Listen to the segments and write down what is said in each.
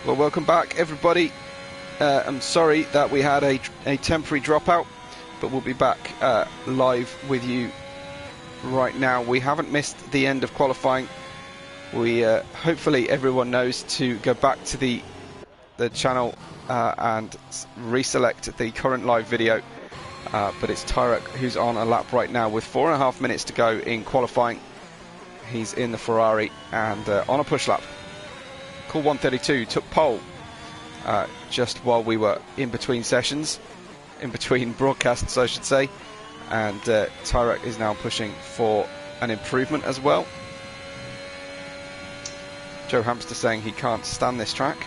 Well, welcome back, everybody. I'm sorry that we had a temporary dropout, but we'll be back live with you right now. We haven't missed the end of qualifying. We hopefully everyone knows to go back to the channel and reselect the current live video. But it's Tyrek who's on a lap right now with 4.5 minutes to go in qualifying. He's in the Ferrari and on a push lap. Cool 132 took pole just while we were in between sessions, in between broadcasts I should say, and Tyrek is now pushing for an improvement as well. Joe Hamster saying he can't stand this track,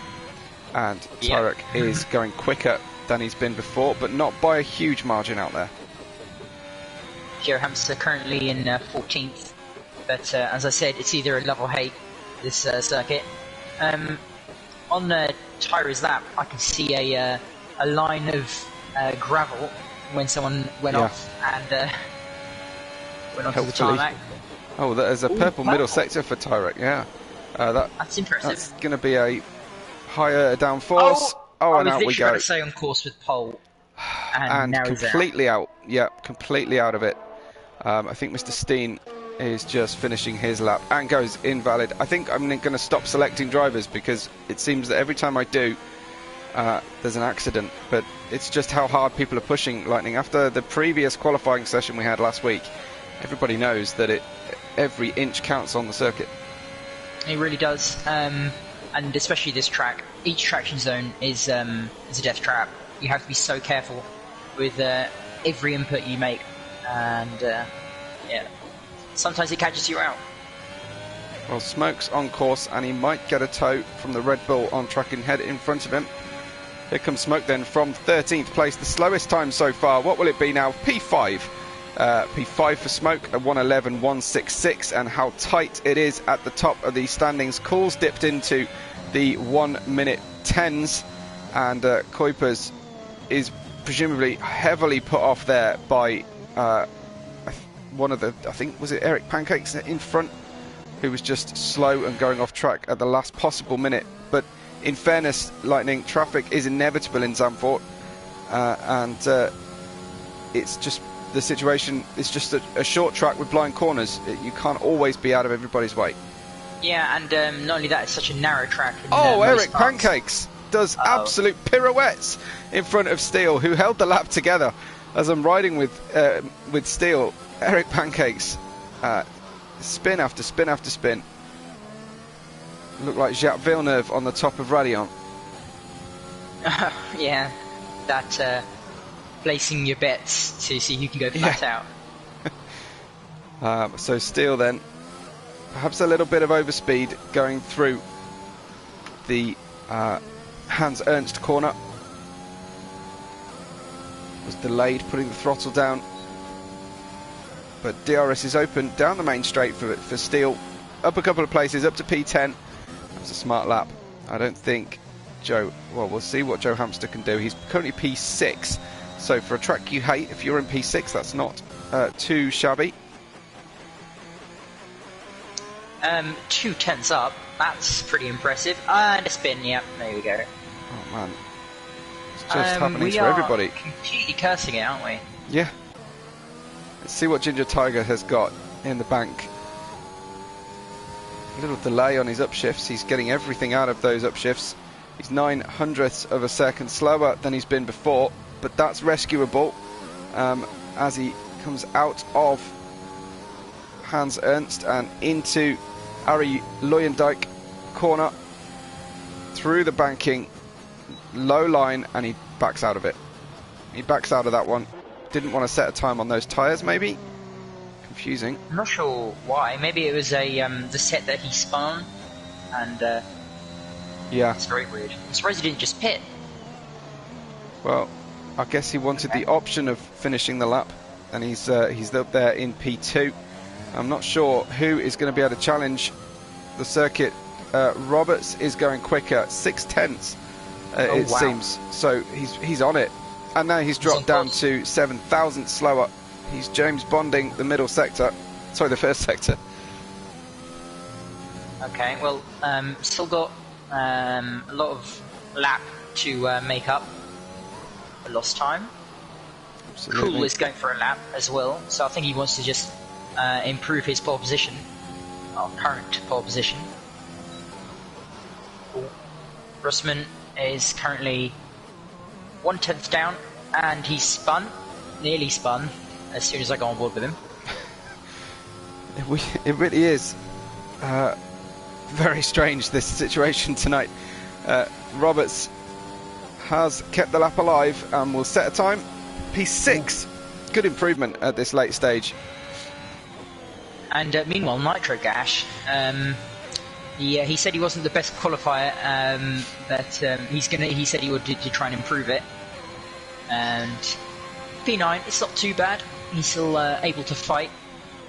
and Tyrek is going quicker than he's been before, but not by a huge margin out there. Joe Hamster currently in 14th, but as I said, it's either a love or hate, this circuit. On Tyra's lap, I can see a line of gravel when someone went off and went onto the tarmac. Oh, there's a purple middle sector for Tyrek, yeah. That's impressive. That's going to be a higher downforce. Oh, and out we go. I was literally on course with pole, and now completely out. Yeah, completely out of it. I think Mr. Steen is just finishing his lap and goes invalid. I think I'm going to stop selecting drivers because it seems that every time I do, there's an accident. But it's just how hard people are pushing Lightning. After the previous qualifying session we had last week, everybody knows that every inch counts on the circuit. It really does, and especially this track. Each traction zone is a death trap. You have to be so careful with every input you make, and yeah, sometimes it catches you out. Well, Smoke's on course, and he might get a tow from the Red Bull on track and head in front of him. Here comes Smoke then from 13th place, the slowest time so far. What will it be now? P5. P5 for Smoke, a 1:11.166, and how tight it is at the top of the standings. Cool's dipped into the 1-minute 10s, and Kuipers is presumably heavily put off there by one of the, I think, was it Eric Pancakes in front, who was just slow and going off track at the last possible minute. But in fairness, Lightning, traffic is inevitable in Zandvoort, and it's just the situation. It's just a short track with blind corners. You can't always be out of everybody's way. Yeah, and not only that, it's such a narrow track. Eric Pancakes does absolute pirouettes in front of Steele, who held the lap together. As I'm riding with Steele, Eric Pancakes, spin after spin after spin. Look like Jacques Villeneuve on the top of Radion. Yeah, that placing your bets to see who can go flat out. So Steele then, perhaps a little bit of overspeed going through the Hans Ernst corner. Was delayed putting the throttle down, but DRS is open down the main straight for Steele, up a couple of places, up to P10. That was a smart lap. I don't think Joe, well, we'll see what Joe Hamster can do. He's currently P6, so for a track you hate, if you're in P6, that's not too shabby. 2 tenths up, that's pretty impressive. And a spin, yeah, there we go. Oh man, it's just happening to everybody. We are completely cursing it, aren't we? Yeah. Let's see what Ginger Tiger has got in the bank. A little delay on his upshifts. He's getting everything out of those upshifts. He's 0.09 of a second slower than he's been before, but that's rescuable as he comes out of Hans Ernst and into Ari Luyendijk corner, through the banking, low line, and he backs out of it. He backs out of that one. Didn't want to set a time on those tyres, maybe? Confusing. I'm not sure why. Maybe it was the set that he spun, and yeah, it's very weird. I'm surprised he didn't just pit. Well, I guess he wanted the option of finishing the lap, and he's up there in P2. I'm not sure who is going to be able to challenge the circuit. Roberts is going quicker, 0.6, it seems. So he's on it, and now he's dropped down to 7,000 slower. He's James Bonding the middle sector, sorry, the first sector. Okay, well, still got A lot of lap to make up for lost time. Absolutely. Cool is going for a lap as well, so I think he wants to just improve his pole position, our current pole position. Russman is currently 1/10 down, and he's spun, nearly spun, as soon as I go on board with him. It really is very strange, this situation tonight. Roberts has kept the lap alive and will set a time. P6. Good improvement at this late stage. And meanwhile, Nitro Gash, he said he wasn't the best qualifier, but he said he would to try and improve it. And P9, it's not too bad. He's still able to fight.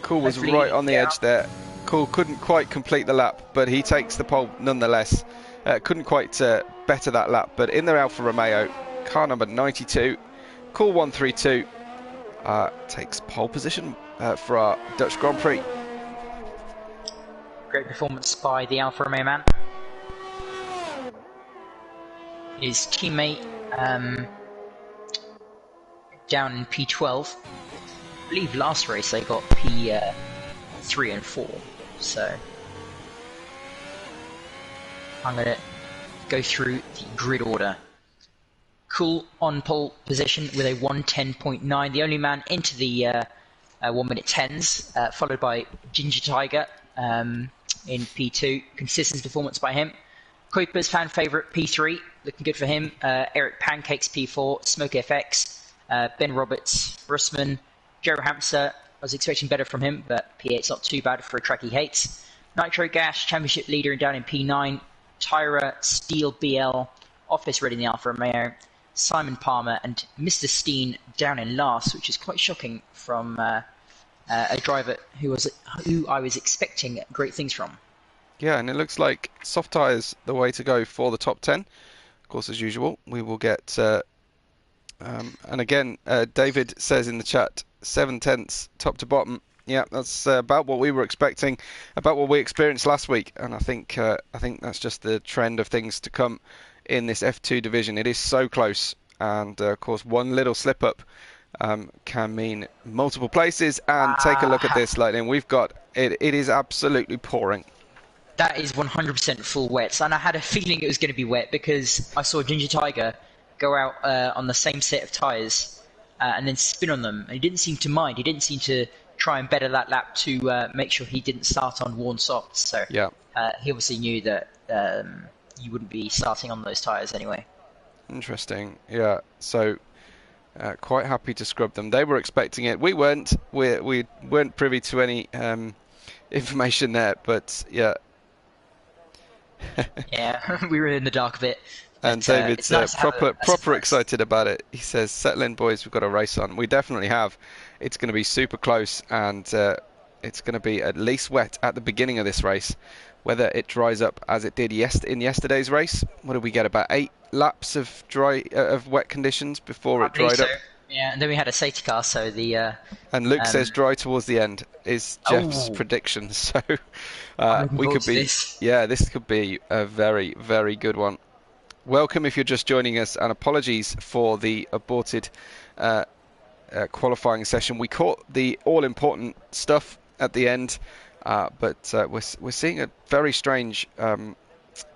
Cool was right on the edge there. Cool couldn't quite complete the lap, but he takes the pole nonetheless. Couldn't quite better that lap, but in their Alfa Romeo, car number 92, Cool 132 takes pole position for our Dutch Grand Prix. Great performance by the Alfa Romeo man. His teammate down in P12. I believe last race they got P3 and 4. So I'm going to go through the grid order. Cool on pole position with a 1:10.9, the only man into the 1 minute 10s, followed by Ginger Tiger in P2. Consistent performance by him. Kuiper's fan favourite P3, looking good for him. Eric Pancakes P4, Smoke FX, Ben Roberts, Russman, Joe Hamster. I was expecting better from him, but P8's not too bad for a track he hates. Nitro Gash, championship leader down in P9. Tyra, Steel BL, office ready in the Alfa Romeo. Simon Palmer and Mr. Steen down in last, which is quite shocking from a driver who I was expecting great things from. Yeah, and it looks like soft tyres the way to go for the top 10. Of course, as usual, we will get... and again, David says in the chat, 7/10 top to bottom. Yeah, that's about what we were expecting, about what we experienced last week. And I think that's just the trend of things to come in this F2 division. It is so close, and of course one little slip up can mean multiple places. And take a look at this, Lightning. We've got it is absolutely pouring. That is 100% full wet, and I had a feeling it was going to be wet because I saw Ginger Tiger go out on the same set of tyres and then spin on them, and he didn't seem to mind. He didn't seem to try and better that lap to make sure he didn't start on worn softs. So yeah, he obviously knew that you wouldn't be starting on those tyres anyway. Interesting. Yeah, so quite happy to scrub them. They were expecting it. We weren't. We weren't privy to any information there, but yeah. Yeah, we were in the dark a bit. And David's nice proper excited about it. He says, settle in, boys, we've got a race on. We definitely have. It's going to be super close, and it's going to be at least wet at the beginning of this race. Whether it dries up as it did in yesterday's race. What did we get? About 8 laps of wet conditions before it dried up. Yeah, and then we had a safety car, so the... and Luke says dry towards the end is Jeff's prediction. So we could be... Yeah, this could be a very, very good one. Welcome if you're just joining us, and apologies for the aborted qualifying session. We caught the all-important stuff at the end, but we're seeing a very strange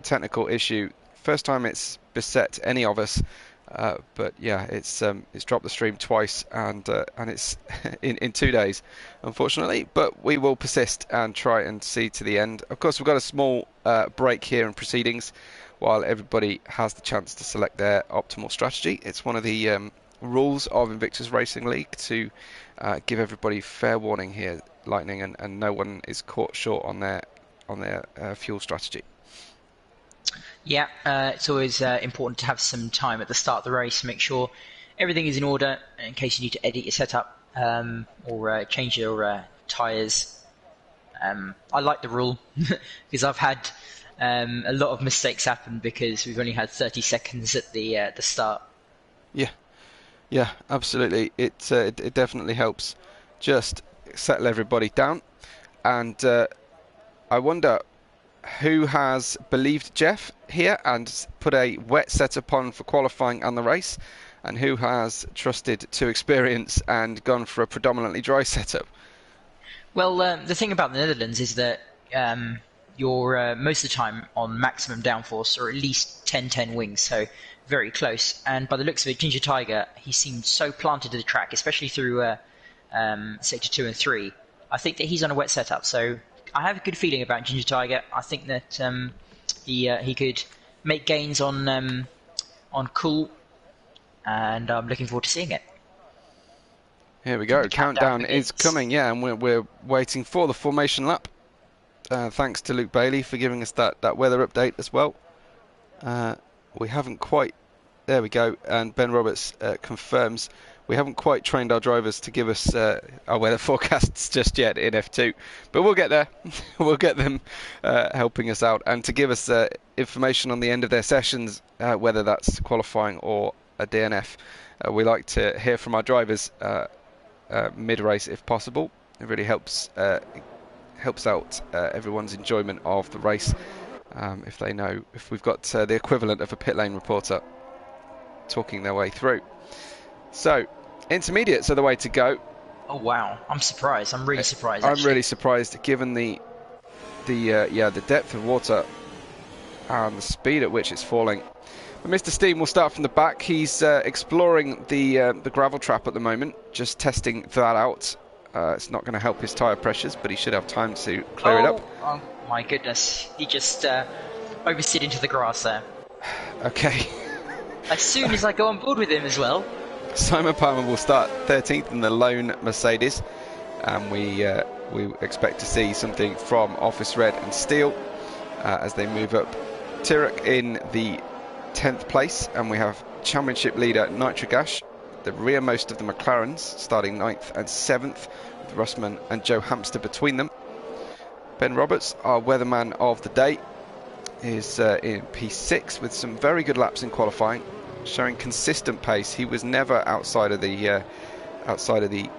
technical issue. First time it's beset any of us. But yeah, it's dropped the stream twice, and it's in 2 days, unfortunately. But we will persist and try and see to the end. Of course, we've got a small break here in proceedings while everybody has the chance to select their optimal strategy. It's one of the rules of Invictus Racing League to give everybody fair warning here, Lightning, and no one is caught short on their fuel strategy. Yeah, it's always important to have some time at the start of the race to make sure everything is in order in case you need to edit your setup or change your tyres. I like the rule because I've had a lot of mistakes happen because we've only had 30 seconds at the start. Yeah, absolutely. It definitely helps just settle everybody down. And I wonder who has believed Jeff here and put a wet setup on for qualifying and the race, and who has trusted to experience and gone for a predominantly dry setup? Well, the thing about the Netherlands is that you're most of the time on maximum downforce, or at least 10-10 wings, so very close. And by the looks of it, Ginger Tiger, he seemed so planted to the track, especially through Sector 2 and 3. I think that he's on a wet setup, so I have a good feeling about Ginger Tiger. I think that he could make gains on cool, and I'm looking forward to seeing it. Here we go. The countdown is coming, yeah, and we're waiting for the formation lap. Thanks to Luke Bailey for giving us that weather update as well. We haven't quite... There we go, and Ben Roberts confirms we haven't quite trained our drivers to give us our weather forecasts just yet in F2, but we'll get there. We'll get them helping us out, and to give us information on the end of their sessions, whether that's qualifying or a DNF. We like to hear from our drivers mid-race if possible. It really helps out everyone's enjoyment of the race if they know, if we've got the equivalent of a pit lane reporter talking their way through. So intermediates are the way to go. Oh wow, I'm surprised. I'm really surprised. I'm really surprised given the depth of water and the speed at which it's falling. But Mr. Steam will start from the back. He's exploring the gravel trap at the moment, just testing that out. It's not going to help his tyre pressures, but he should have time to clear it up. Oh my goodness, he just oversteered into the grass there. Okay. As soon as I go on board with him as well. Simon Palmer will start 13th in the lone Mercedes, and we expect to see something from Office Red and Steel as they move up. Tirek in the 10th place, and we have championship leader Nitrogash, the rearmost of the McLarens, starting 9th and 7th, with Russman and Joe Hamster between them. Ben Roberts, our weatherman of the day, is in P6 with some very good laps in qualifying, showing consistent pace. He was never outside of the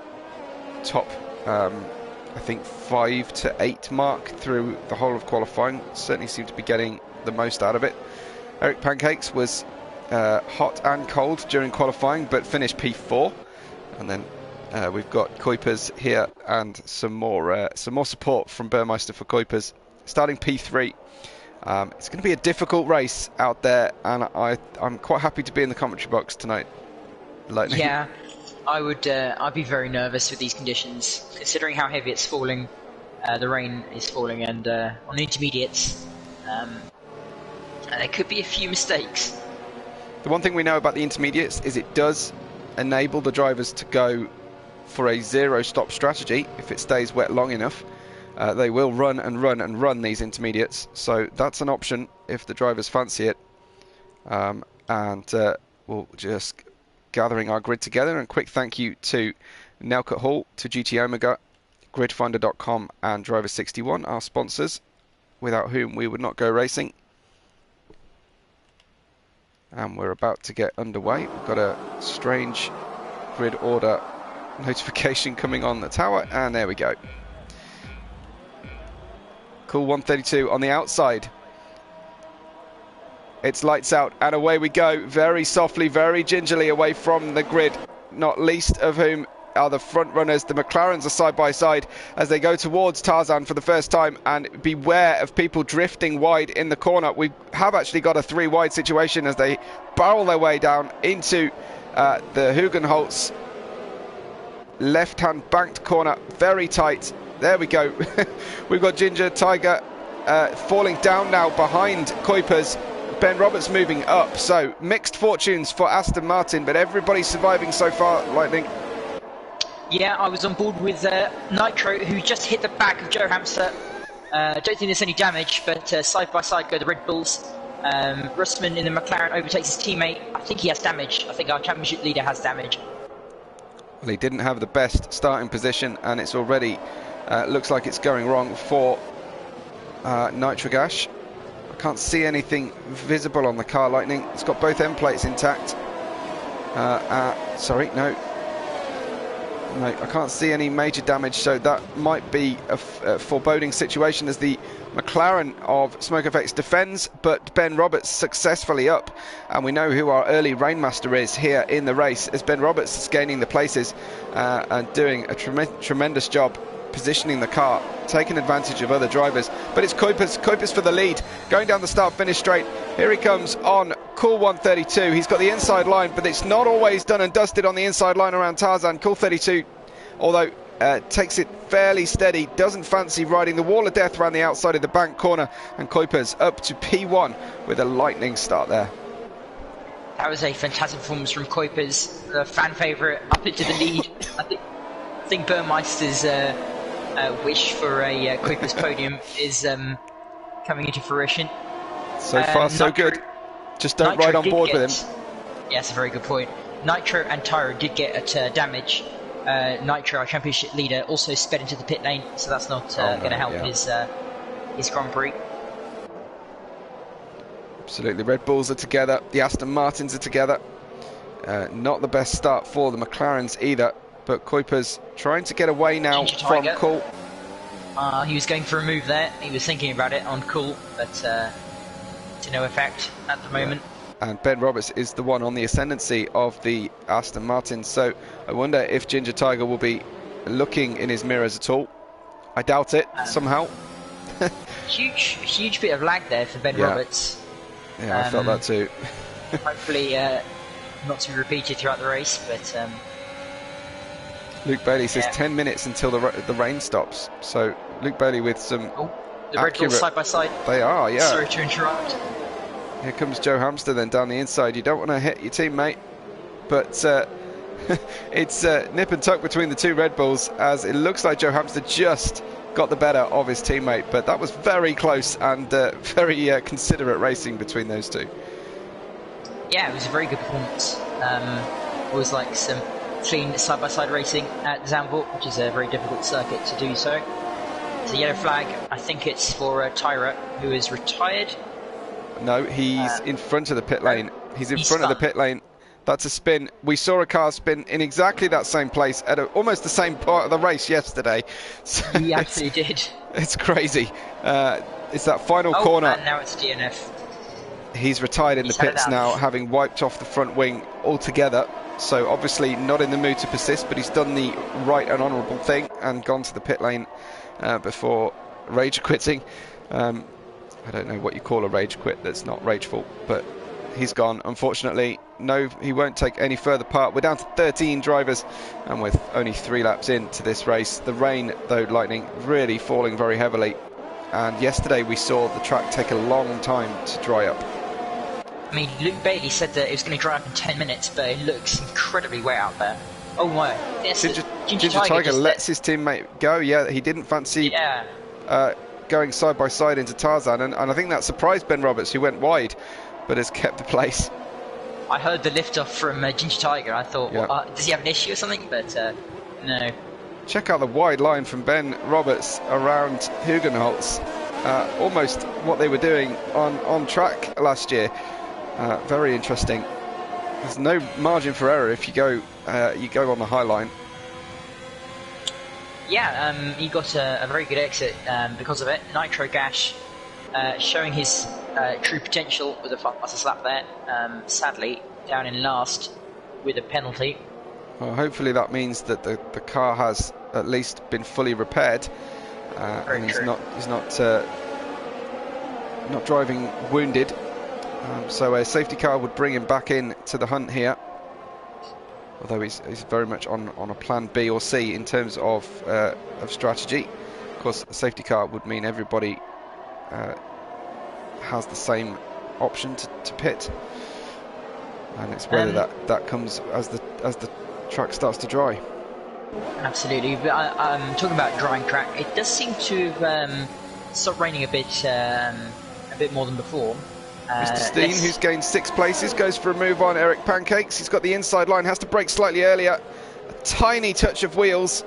top, I think 5 to 8 mark through the whole of qualifying. Certainly seemed to be getting the most out of it. Eric Pancakes was hot and cold during qualifying, but finished P4, and then we've got Kuipers here and some more support from Burmeister for Kuipers, starting P3. It's going to be a difficult race out there, and I'm quite happy to be in the commentary box tonight. Lightning. Yeah, I'd be very nervous with these conditions, considering how heavy it's falling. The rain is falling, and on the intermediates, and there could be a few mistakes. The one thing we know about the intermediates is it does enable the drivers to go for a zero-stop strategy if it stays wet long enough. They will run and run and run these intermediates, so that's an option if the drivers fancy it. We'll just gathering our grid together, and quick thank you to Nelcut Hall, to GT Omega, gridfinder.com and Driver61, our sponsors, without whom we would not go racing. And we're about to get underway. We've got a strange grid order notification coming on the tower, and there we go. Cool 132 on the outside. It's lights out, and away we go, very softly, very gingerly away from the grid, not least of whom are the front runners. The McLarens are side by side as they go towards Tarzan for the first time, and beware of people drifting wide in the corner. We have actually got a 3 wide situation as they barrel their way down into the Hugenholtz left-hand banked corner, very tight. There we go. We've got Ginger Tiger falling down now behind Kuipers. Ben Roberts moving up, so mixed fortunes for Aston Martin, but everybody's surviving so far. Lightning. Yeah, I was on board with Nitro, who just hit the back of Joe Hamster. Don't think there's any damage, but side by side go the Red Bulls. Russman in the McLaren overtakes his teammate. I think he has damage. I think our championship leader has damage. Well, he didn't have the best starting position, and it's already looks like it's going wrong for Nitrogash. I can't see anything visible on the car. Lightning. It's got both end plates intact. Sorry, no. No, I can't see any major damage, so that might be a foreboding situation as the McLaren of Smoke Effects defends, but Ben Roberts successfully up, and we know who our early Rainmaster is here in the race, as Ben Roberts is gaining the places and doing a tremendous job positioning the car, taking advantage of other drivers. But it's Kuipers for the lead, going down the start-finish straight. Here he comes on Cool 132. He's got the inside line, but it's not always done and dusted on the inside line around Tarzan. Cool 32, although takes it fairly steady, doesn't fancy riding the wall of death around the outside of the bank corner, and Kuipers up to P1 with a lightning start there. That was a fantastic performance from Kuipers, the fan favourite, up into the lead. I think Burmeister's wish for a Kuipers podium is coming into fruition. So far, so good. Just don't ride on board with him. Yeah, that's a very good point. Nitro and Tyro did get damage. Nitro, our championship leader, also sped into the pit lane, so that's not going to help his Grand Prix. Absolutely, Red Bulls are together, the Aston Martins are together. Not the best start for the McLarens either, but Kuipers trying to get away now from Cool. He was going for a move there, he was thinking about it on Cool, but to no effect at the moment. And Ben Roberts is the one on the ascendancy of the Aston Martin, so I wonder if Ginger Tiger will be looking in his mirrors at all. I doubt it, somehow. huge bit of lag there for Ben Roberts. Yeah, I felt that too. Hopefully not to be repeated throughout the race, but... Luke Bailey says 10 minutes until the rain stops, so Luke Bailey with some the Red Bulls side by side. They are, yeah. Sorry to interrupt. Here comes Joe Hamster then down the inside. You don't want to hit your teammate, but it's nip and tuck between the two Red Bulls, as it looks like Joe Hamster just got the better of his teammate, but that was very close and very considerate racing between those two. Yeah, it was a very good performance. It was like some clean side-by-side racing at Zandvoort, which is a very difficult circuit to do so. It's a yellow flag. I think it's for Tyra, who is retired. No, he's in front of the pit lane. He's in front of the pit lane. That's a spin. We saw a car spin in exactly that same place at almost the same part of the race yesterday. So he actually did. It's crazy. It's that final corner. And now it's DNF. He's retired in the pits now, having wiped off the front wing altogether. So obviously not in the mood to persist, but he's done the right and honourable thing and gone to the pit lane before rage quitting. I don't know what you call a rage quit that's not rageful, but he's gone, unfortunately. No, he won't take any further part. We're down to 13 drivers, and with only 3 laps into this race. The rain, though, lightning, really falling very heavily. And yesterday we saw the track take a long time to dry up. I mean, Luke Bailey said that it was going to dry up in 10 minutes, but it looks incredibly wet out there. Oh my. Ginger Tiger lets his teammate go. Yeah, he didn't fancy going side by side into Tarzan, and I think that surprised Ben Roberts, who went wide, but has kept the place. I heard the lift off from Ginger Tiger. I thought, does he have an issue or something? But no. Check out the wide line from Ben Roberts around Hugenholtz. Almost what they were doing on track last year. Very interesting. There's no margin for error if you go on the high line. Yeah, he got a very good exit because of it. Nitro Gash showing his true potential with a fastest lap there. Sadly, down in last with a penalty. Well, hopefully that means that the car has at least been fully repaired, and he's not driving wounded. So a safety car would bring him back in to the hunt here. Although he's very much on a plan B or C in terms of strategy. Of course, a safety car would mean everybody has the same option to pit, and it's whether that comes as the track starts to dry. Absolutely, but I'm talking about drying track. It does seem to stop raining a bit more than before. Mr. Steen, who's gained 6 places, goes for a move on Eric Pancakes. He's got the inside line, has to brake slightly earlier. A tiny touch of wheels.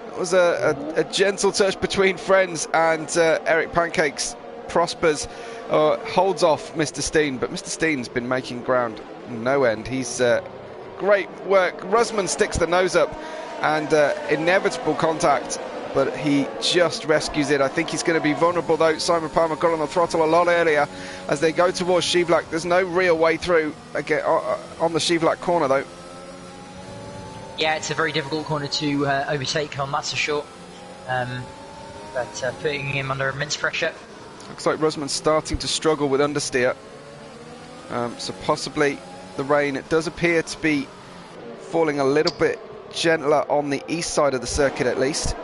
It was a gentle touch between friends, and Eric Pancakes prospers, holds off Mr. Steen, but Mr. Steen's been making ground no end. He's great work. Rusman sticks the nose up and inevitable contact, but he just rescues it. I think he's going to be vulnerable though. Simon Palmer got on the throttle a lot earlier as they go towards Shivlak. There's no real way through again on the Shivlak corner though. Yeah, it's a very difficult corner to overtake on, that's for sure. But putting him under immense pressure. Looks like Rusman's starting to struggle with understeer. So possibly the rain, it does appear to be falling a little bit gentler on the east side of the circuit at least.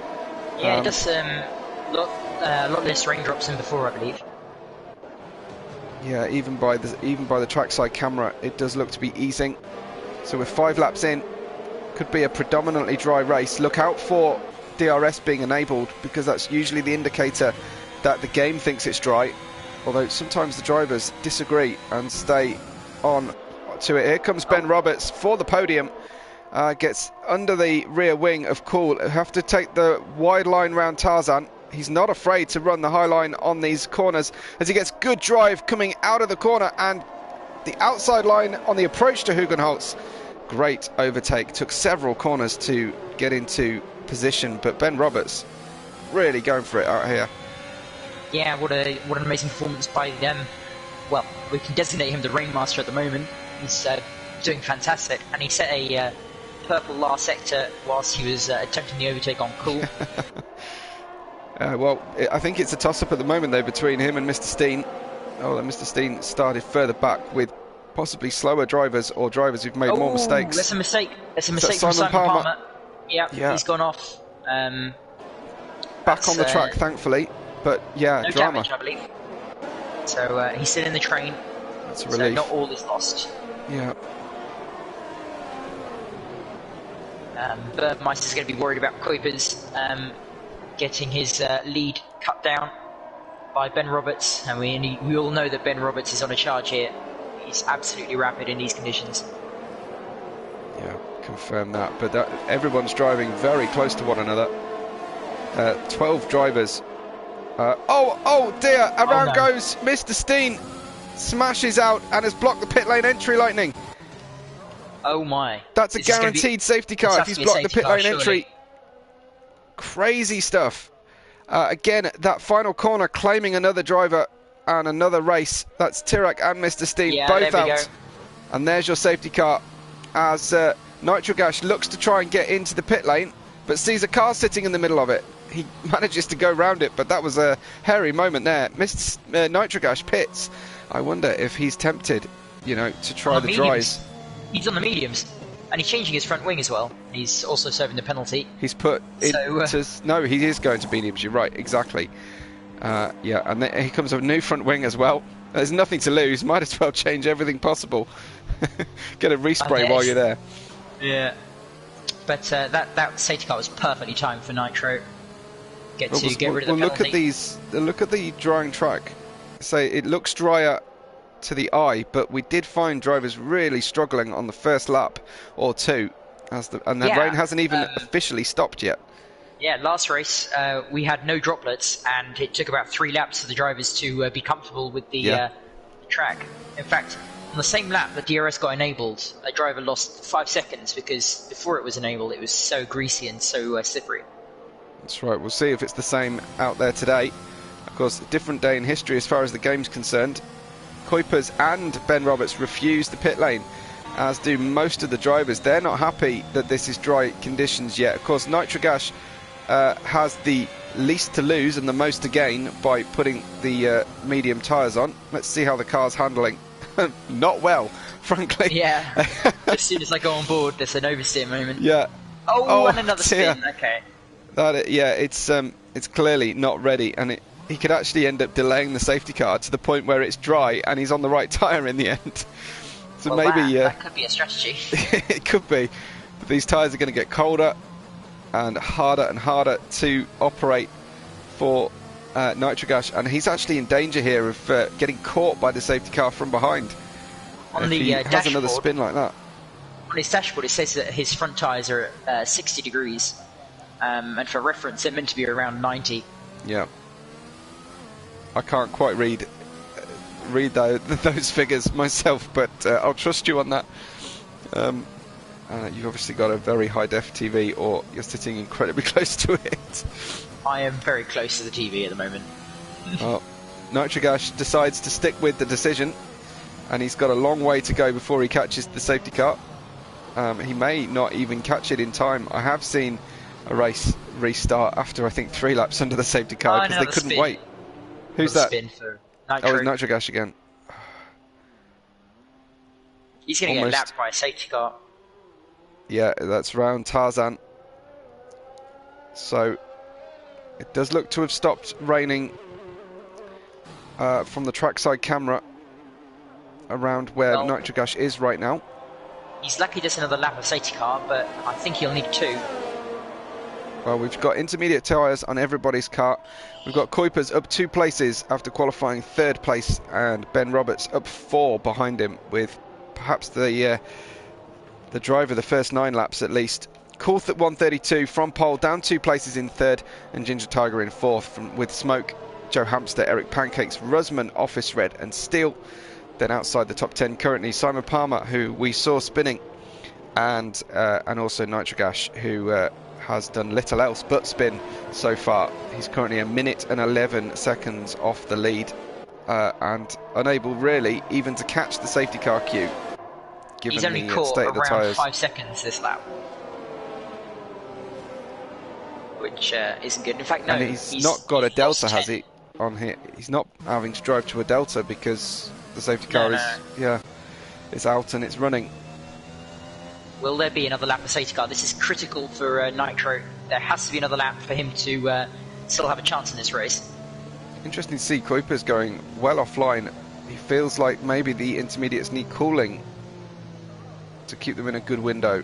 Yeah, it does a lot less raindrops than before, I believe. Yeah, even by the trackside camera, it does look to be easing. So we're 5 laps in, could be a predominantly dry race. Look out for DRS being enabled, because that's usually the indicator that the game thinks it's dry. Although sometimes the drivers disagree and stay on to it. Here comes Ben Roberts for the podium. Gets under the rear wing of Cool. Have to take the wide line round Tarzan. He's not afraid to run the high line on these corners as he gets good drive coming out of the corner and the outside line on the approach to Hugenholtz. Great overtake. Took several corners to get into position, but Ben Roberts really going for it out here. Yeah, what an amazing performance by them. Well, we can designate him the Rainmaster at the moment. He's doing fantastic, and he set a purple last sector whilst he was attempting the overtake on Cool. Well, I think it's a toss-up at the moment though between him and Mr. Steen. Oh, Mr. Steen started further back with possibly slower drivers or drivers who've made more mistakes. That's a mistake. That's a mistake from Simon Palmer. Yeah, he's gone off. Back on the track, thankfully. But yeah, no drama. damage, I believe. So he's still in the train. That's a relief. So not all is lost. Yeah. Burmeister's going to be worried about Kuipers getting his lead cut down by Ben Roberts, and we all know that Ben Roberts is on a charge here. He's absolutely rapid in these conditions. Yeah, confirm that. But everyone's driving very close to one another. 12 drivers. Oh dear! Around goes Mr. Steen. Smashes out and has blocked the pit lane entry, Lightning. Oh my. That's a guaranteed safety car if he's blocked the pit lane entry. Crazy stuff. Again, that final corner claiming another driver and another race. That's Tirac and Mr. Steen both out. And there's your safety car as Nitrogash looks to try and get into the pit lane, but sees a car sitting in the middle of it. He manages to go round it, but that was a hairy moment there. Mr. Nitrogash pits. I wonder if he's tempted, you know, to try the dries. He's on the mediums, and he's changing his front wing as well. He's also serving the penalty. He's put into... No, he is going to mediums, you're right, exactly. Yeah, and then here comes a new front wing as well. There's nothing to lose, might as well change everything possible. Get a respray while you're there. Yeah. But that safety car was perfectly timed for Nitro. Get rid of the penalty. Look at the drying track. So it looks drier to the eye, but we did find drivers really struggling on the first lap or two, and the rain hasn't even officially stopped yet. Yeah, last race we had no droplets, and it took about 3 laps for the drivers to be comfortable with the track. In fact, on the same lap that DRS got enabled, a driver lost 5 seconds because before it was enabled, it was so greasy and so slippery. That's right. We'll see if it's the same out there today. Of course, a different day in history as far as the game's concerned. Kuipers and Ben Roberts refuse the pit lane, as do most of the drivers. They're not happy that this is dry conditions yet. Of course, Nitrogash has the least to lose and the most to gain by putting the medium tyres on. Let's see how the car's handling. Not well, frankly. Yeah. As soon as I go on board, there's an oversteer moment. Yeah. Oh, and another spin. Okay. It's clearly not ready, and he could actually end up delaying the safety car to the point where it's dry and he's on the right tyre in the end. So well, maybe that could be a strategy. It could be. But these tyres are going to get colder and harder to operate for Nitrogash, and he's actually in danger here of getting caught by the safety car from behind. On the he has another spin like that. On his dashboard, it says that his front tyres are 60 degrees, and for reference, they're meant to be around 90. Yeah. I can't quite read those figures myself, but I'll trust you on that. You've obviously got a very high def TV, or you're sitting incredibly close to it. I am very close to the TV at the moment. Well, Nitrogash decides to stick with the decision, and he's got a long way to go before he catches the safety car. He may not even catch it in time. I have seen a race restart after, I think, 3 laps under the safety car because they couldn't wait. Who's that? Spin for Nitro. Oh, it's Nitrogash again. He's going to get lapped by a safety car. Yeah, that's round Tarzan. So it does look to have stopped raining from the trackside camera around where Nitrogash is right now. He's lucky just another lap of safety car, but I think he'll need 2. Well, we've got intermediate tyres on everybody's car. We've got Kuipers up 2 places after qualifying 3rd place, and Ben Roberts up 4 behind him, with perhaps the driver the first 9 laps at least. Coulth at 132 from pole, down 2 places in 3rd, and Ginger Tiger in 4th, with Smoke, Joe Hamster, Eric Pancakes, Rusman, Office Red and Steele. Then outside the top 10 currently Simon Palmer, who we saw spinning, and also Nitrogash, who has done little else but spin so far. He's currently 1 minute and 11 seconds off the lead, and unable really even to catch the safety car queue. He's only caught around 5 seconds this lap, which isn't good. In fact, no, and he's not got a delta, has he? On here, he's not having to drive to a delta because the safety car is out and it's running. Will there be another lap of safety car? This is critical for Nitro. There has to be another lap for him to still have a chance in this race. Interesting to see Kuipers going well offline. He feels like maybe the intermediates need cooling to keep them in a good window.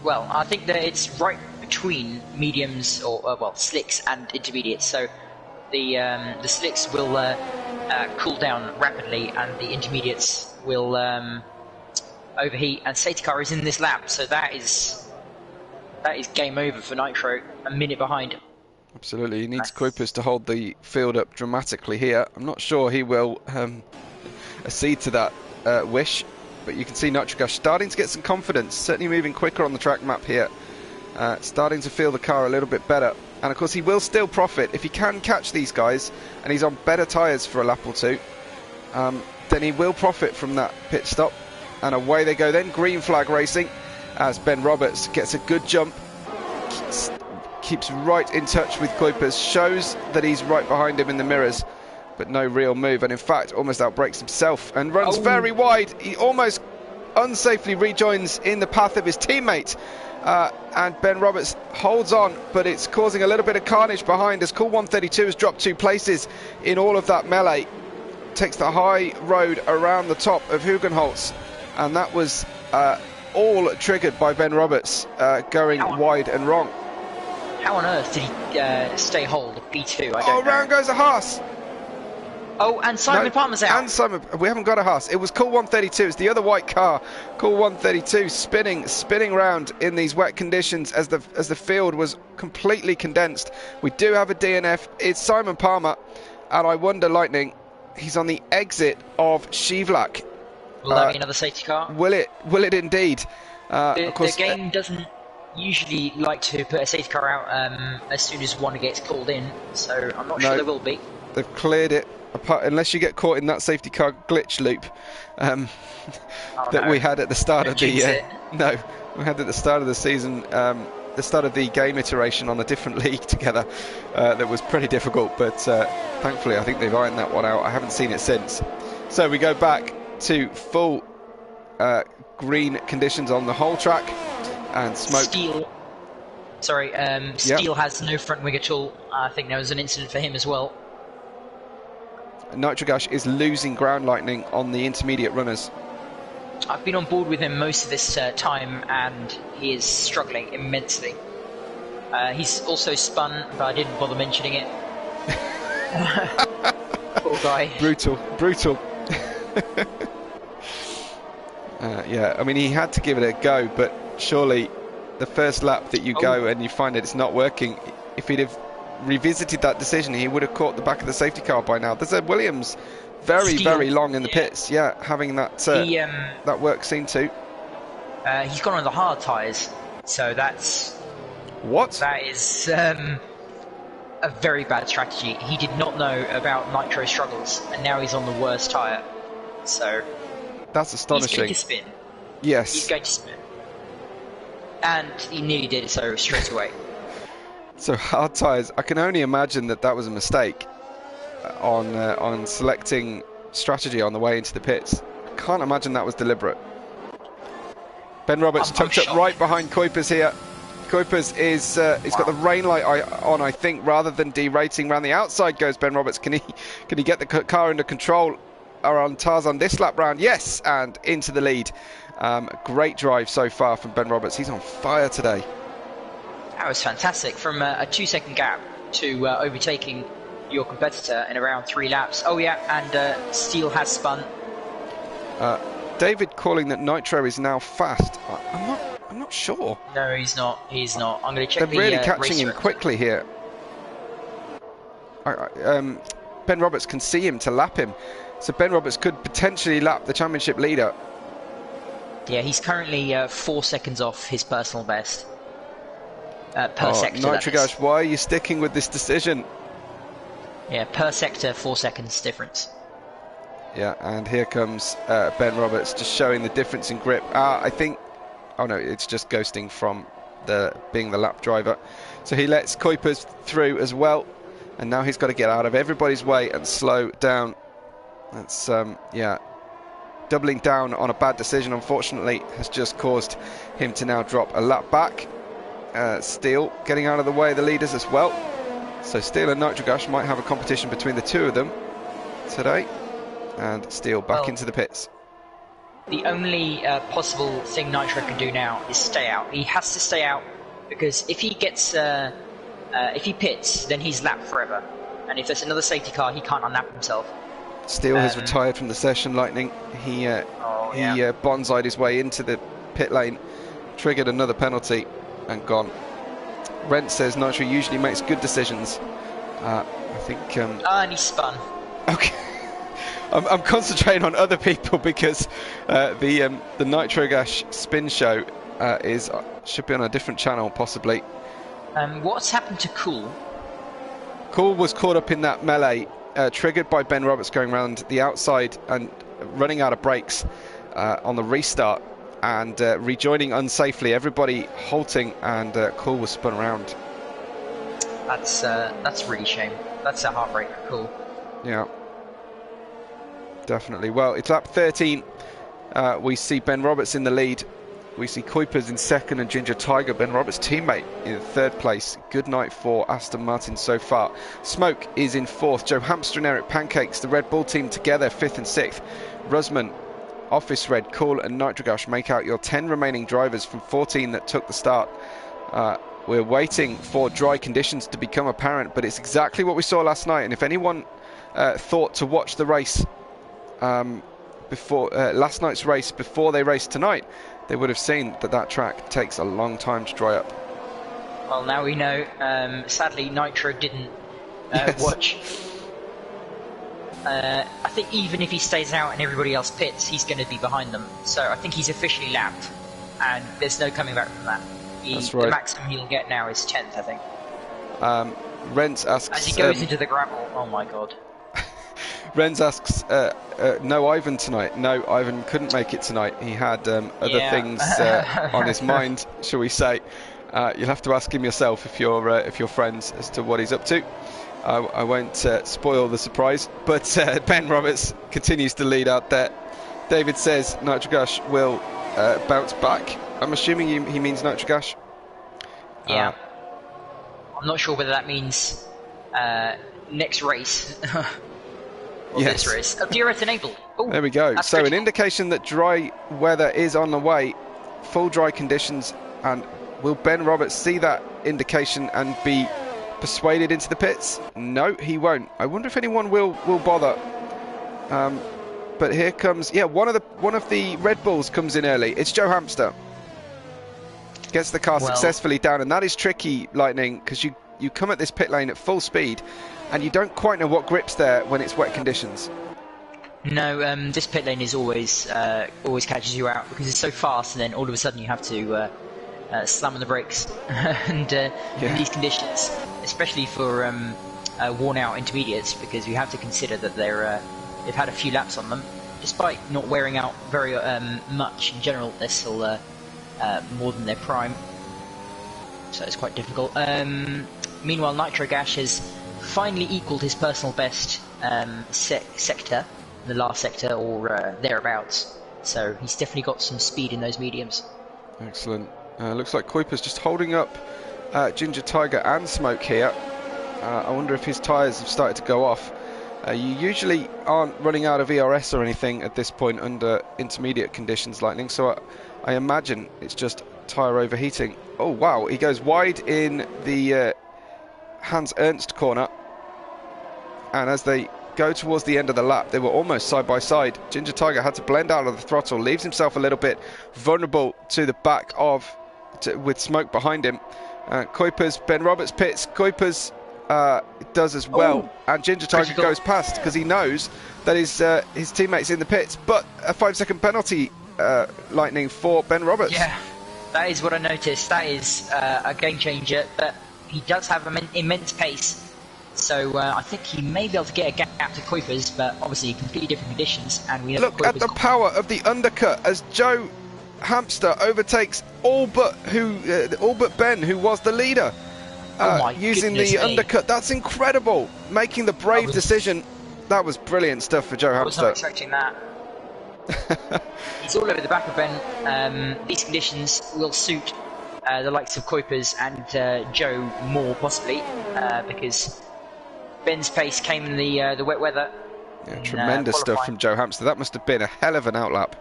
Well, I think that it's right between mediums, or well, slicks and intermediates. So the slicks will cool down rapidly, and the intermediates will overheat. And safety car is in this lap, so that is game over for Nitro. 1 minute behind. Absolutely, he needs Kuipers to hold the field up dramatically here. I'm not sure he will accede to that wish, but you can see Nitrogash starting to get some confidence, certainly moving quicker on the track map here, starting to feel the car a little bit better. And of course he will still profit if he can catch these guys, and he's on better tyres for a lap or 2, then he will profit from that pit stop, and away they go then. Green flag racing as Ben Roberts gets a good jump, keeps right in touch with Kuipers, shows that he's right behind him in the mirrors, but no real move, and in fact almost outbrakes himself and runs very wide. He almost unsafely rejoins in the path of his teammate, and Ben Roberts holds on, but it's causing a little bit of carnage behind as Cool 132 has dropped 2 places in all of that melee. Takes the high road around the top of Hugenholtz, and that was all triggered by Ben Roberts going wide and wrong. How on earth did he stay hold of B2? I don't know. Round goes a Haas. Oh, and Simon Palmer's out. And Simon, we haven't got a Haas. It was Cool 132. It's the other white car. Cool 132 spinning round in these wet conditions as the field was completely condensed. We do have a DNF. It's Simon Palmer, and I wonder, Lightning, he's on the exit of Shivlak. Will that be another safety car? Will it indeed? Of course, the game doesn't usually like to put a safety car out as soon as one gets called in, so I'm not sure there will be. They've cleared it, apart, unless you get caught in that safety car glitch loop we had at the start of the we had at the start of the season, the start of the game iteration on a different league together. That was pretty difficult, but thankfully I think they've ironed that one out. I haven't seen it since. So we go back to full green conditions on the whole track, and Smoke. Steele has no front wing at all. I think there was an incident for him as well. Nitrogash is losing ground, Lightning, on the intermediate runners. I've been on board with him most of this time, and he is struggling immensely. He's also spun, but I didn't bother mentioning it. Poor guy. Brutal. Yeah, I mean, he had to give it a go, but surely the first lap that you go and you find that it's not working, if he'd have revisited that decision, he would have caught the back of the safety car by now. There's a Williams very long in the pits, having that that work seen to. He's gone on the hard tyres, so that's... What? That is a very bad strategy. He did not know about nitro struggles, and now he's on the worst tyre. So... That's astonishing. He's going to spin. Yes. He's going to spin. And he nearly did it so straight away. So hard tyres, I can only imagine that that was a mistake on selecting strategy on the way into the pits. I can't imagine that was deliberate. Ben Roberts tucked up right behind Kuipers here. Kuipers is he's got the rain light on, I think, rather than derating. Round the outside goes Ben Roberts. Can he get the car under control on Tarzan this lap round? Yes, and into the lead. Great drive so far from Ben Roberts. He's on fire today. That was fantastic. From a 2-second gap to overtaking your competitor in around 3 laps. Oh yeah, and Steele has spun. David calling that Nitro is now fast. I'm not sure. No, he's not. He's not. I'm going to check. They're really catching him quickly here. Ben Roberts can see him to lap him, so Ben Roberts could potentially lap the championship leader. Yeah, he's currently 4 seconds off his personal best per sector. Nitrogash, why are you sticking with this decision? Yeah, per sector, 4 seconds difference. Yeah, and here comes Ben Roberts, just showing the difference in grip. I think, oh no, it's just ghosting from being the lap driver. So he lets Kuipers through as well, and now he's got to get out of everybody's way and slow down. That's, yeah, doubling down on a bad decision, unfortunately, has just caused him to now drop a lap back. Steele getting out of the way of the leaders as well. So Steele and Nitrogash might have a competition between the two of them today. And Steele back into the pits. The only possible thing Nitro can do now is stay out. He has to stay out because if he gets, if he pits, then he's lapped forever. And if there's another safety car, he can't unlap himself. Steele has retired from the session, Lightning. He bonsai'd his way into the pit lane, triggered another penalty, and gone. Rent says Nitro usually makes good decisions. I think. And he spun. Okay. I'm concentrating on other people because the Nitrogash spin show should be on a different channel possibly. What's happened to Cool? Cool was caught up in that melee, triggered by Ben Roberts going around the outside and running out of brakes on the restart and rejoining unsafely. Everybody halting, and Cool was spun around. That's really shame. That's a heartbreak for Cool. Yeah. Definitely. Well, it's lap 13. We see Ben Roberts in the lead. We see Kuipers in second and Ginger Tiger, Ben Roberts' teammate, in third place. Good night for Aston Martin so far. Smoke is in fourth. Joe Hamster and Eric Pancakes, the Red Bull team together, fifth and sixth. Rusman, Office Red, Cool and Nitrogash make out your 10 remaining drivers from 14 that took the start. We're waiting for dry conditions to become apparent, but it's exactly what we saw last night. And if anyone thought to watch the race before last night's race before they raced tonight, they would have seen that track takes a long time to dry up. Well, now we know. Sadly, Nitro didn't watch. I think even if he stays out and everybody else pits, he's going to be behind them. So I think he's officially lapped, and there's no coming back from that. That's right. The maximum he'll get now is 10th, I think. Rents asks... As he goes into the gravel, oh my god. Renz asks, no Ivan tonight. No, Ivan couldn't make it tonight. He had other things on his mind, shall we say. You'll have to ask him yourself if you're friends as to what he's up to. I won't spoil the surprise, but Ben Roberts continues to lead out there. David says Nitrogash will bounce back. I'm assuming he means Nitrogash. Yeah. I'm not sure whether that means next race. Yes. This race. DRS enabled. Ooh, there we go. So critical. An indication that dry weather is on the way, full dry conditions, and will Ben Roberts see that indication and be persuaded into the pits? No, he won't. I wonder if anyone will bother. But here comes, one of the Red Bulls comes in early. It's Joe Hamster. Gets the car successfully down, and that is tricky, Lightning, because you come at this pit lane at full speed, and you don't quite know what grip's there when it's wet conditions. No, this pit lane is always catches you out because it's so fast, and then all of a sudden you have to slam on the brakes. And in these conditions, especially for worn-out intermediates, because you have to consider that they've had a few laps on them, despite not wearing out very much in general. They're still more than their prime, so it's quite difficult. Meanwhile, Nitro Gash has finally equalled his personal best sector, the last sector or thereabouts. So he's definitely got some speed in those mediums. Excellent. Looks like Kuiper's just holding up Ginger Tiger and Smoke here. I wonder if his tyres have started to go off. You usually aren't running out of ERS or anything at this point under intermediate conditions, Lightning, so I imagine it's just tyre overheating. Oh wow, he goes wide in the Hans Ernst corner, and as they go towards the end of the lap, they were almost side by side. Ginger Tiger had to blend out of the throttle, leaves himself a little bit vulnerable to the back of with Smoke behind him. Kuiper's, Ben Roberts pits, Kuiper's does as well, and Ginger Tiger goes past because he knows that his teammate's in the pits, but a 5-second penalty, Lightning, for Ben Roberts. Yeah, that is what I noticed. That is a game changer, but he does have immense pace. So I think he may be able to get a gap to Kuiper's, but obviously completely different conditions. And we look at the power of the undercut as Joe Hamster overtakes all but Ben, who was the leader, using the undercut. That's incredible. Making the brave decision. That was brilliant stuff for Joe Hamster. I was not expecting that. He's all over the back of Ben. These conditions will suit the likes of Kuiper's and Joe more possibly, because Ben's pace came in the wet weather. Yeah, tremendous stuff from Joe Hamster. That must have been a hell of an outlap.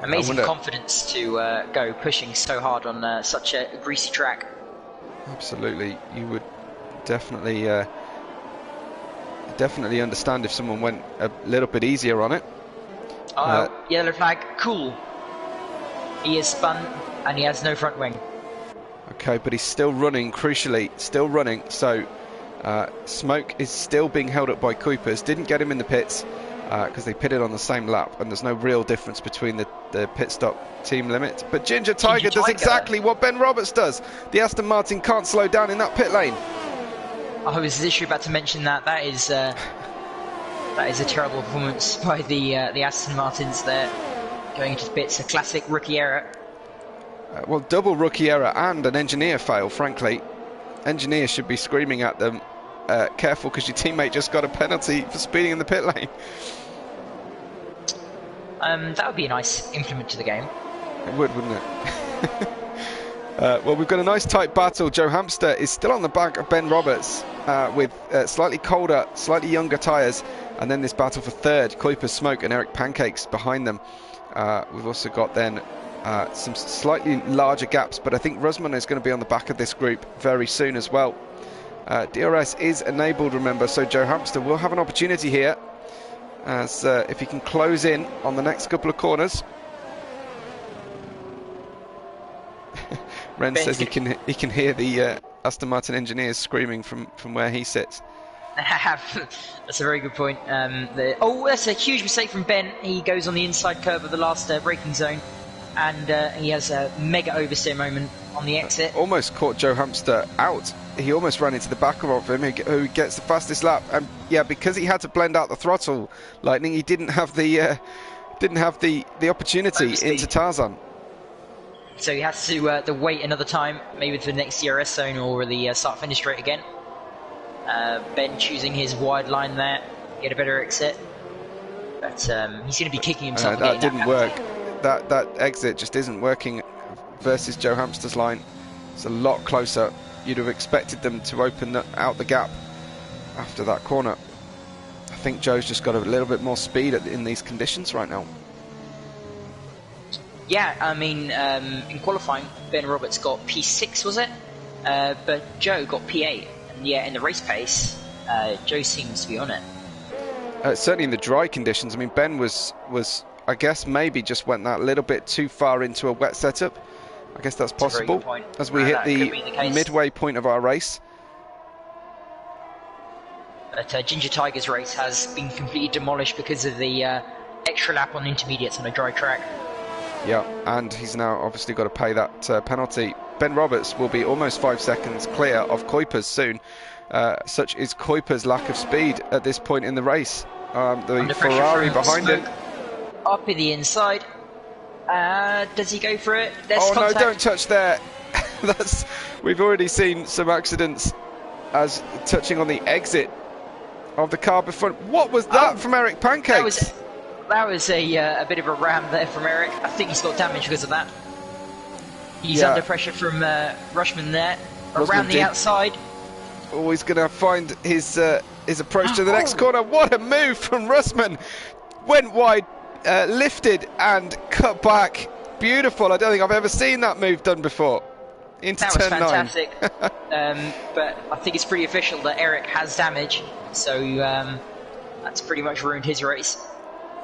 Amazing confidence to go pushing so hard on such a greasy track. Absolutely, you would definitely understand if someone went a little bit easier on it. Yellow flag, cool. He is spun and he has no front wing. Okay, but he's still running, crucially, still running. So Smoke is still being held up by Kuiper's. Didn't get him in the pits because they pitted on the same lap, and there's no real difference between the pit stop team limit. But Ginger Tiger does exactly what Ben Roberts does. The Aston Martin can't slow down in that pit lane. I was literally about to mention that. That is a terrible performance by the Aston Martins there, going into the pits. A classic rookie error. Well, double rookie error and an engineer fail, frankly. Engineers should be screaming at them, careful because your teammate just got a penalty for speeding in the pit lane. That would be a nice implement to the game. It would, wouldn't it? Well, we've got a nice tight battle. Joe Hamster is still on the back of Ben Roberts with slightly colder, slightly younger tyres. And then this battle for third, Kuiper, Smoke and Eric Pancakes behind them. We've also got then some slightly larger gaps, but I think Rusman is going to be on the back of this group very soon as well. DRS is enabled, remember, so Joe Hamster will have an opportunity here as if he can close in on the next couple of corners. Ren says he can hear the Aston Martin engineers screaming from where he sits. That's a very good point. That's a huge mistake from Ben. He goes on the inside curve of the last braking zone, and he has a mega oversteer moment on the exit. Almost caught Joe Hamster out. He almost ran into the back of him, who gets the fastest lap. And yeah, because he had to blend out the throttle, Lightning, he didn't have the opportunity into Tarzan. So he has to wait another time, maybe for the next DRS zone or the start-finish straight again. Ben choosing his wide line there, get a better exit. But he's going to be kicking himself. That didn't work. That exit just isn't working versus Joe Hamster's line. It's a lot closer. You'd have expected them to open out the gap after that corner. I think Joe's just got a little bit more speed in these conditions right now. Yeah, I mean, in qualifying, Ben Roberts got P6, was it? But Joe got P8. And yeah, in the race pace, Joe seems to be on it. Certainly in the dry conditions. I mean, Ben was I guess maybe just went that little bit too far into a wet setup. I guess that's possible as we hit the midway point of our race. But Ginger Tiger's race has been completely demolished because of the extra lap on intermediates on a dry track. Yeah, and he's now obviously got to pay that penalty. Ben Roberts will be almost 5 seconds clear of Kuiper's soon. Such is Kuiper's lack of speed at this point in the race. The Ferrari behind him. Up in the inside. Does he go for it? There's contact. No, don't touch there. We've already seen some accidents as touching on the exit of the car before. What was that from Eric Pancakes? That was a bit of a ram there from Eric. I think he's got damage because of that. He's under pressure from Rushman there. Around the outside. Oh, he's going to find his approach to the next corner. What a move from Rushman. Went wide, lifted and cut back. Beautiful. I don't think I've ever seen that move done before. Into that was turn fantastic. 9. But I think it's pretty official that Eric has damage. So that's pretty much ruined his race.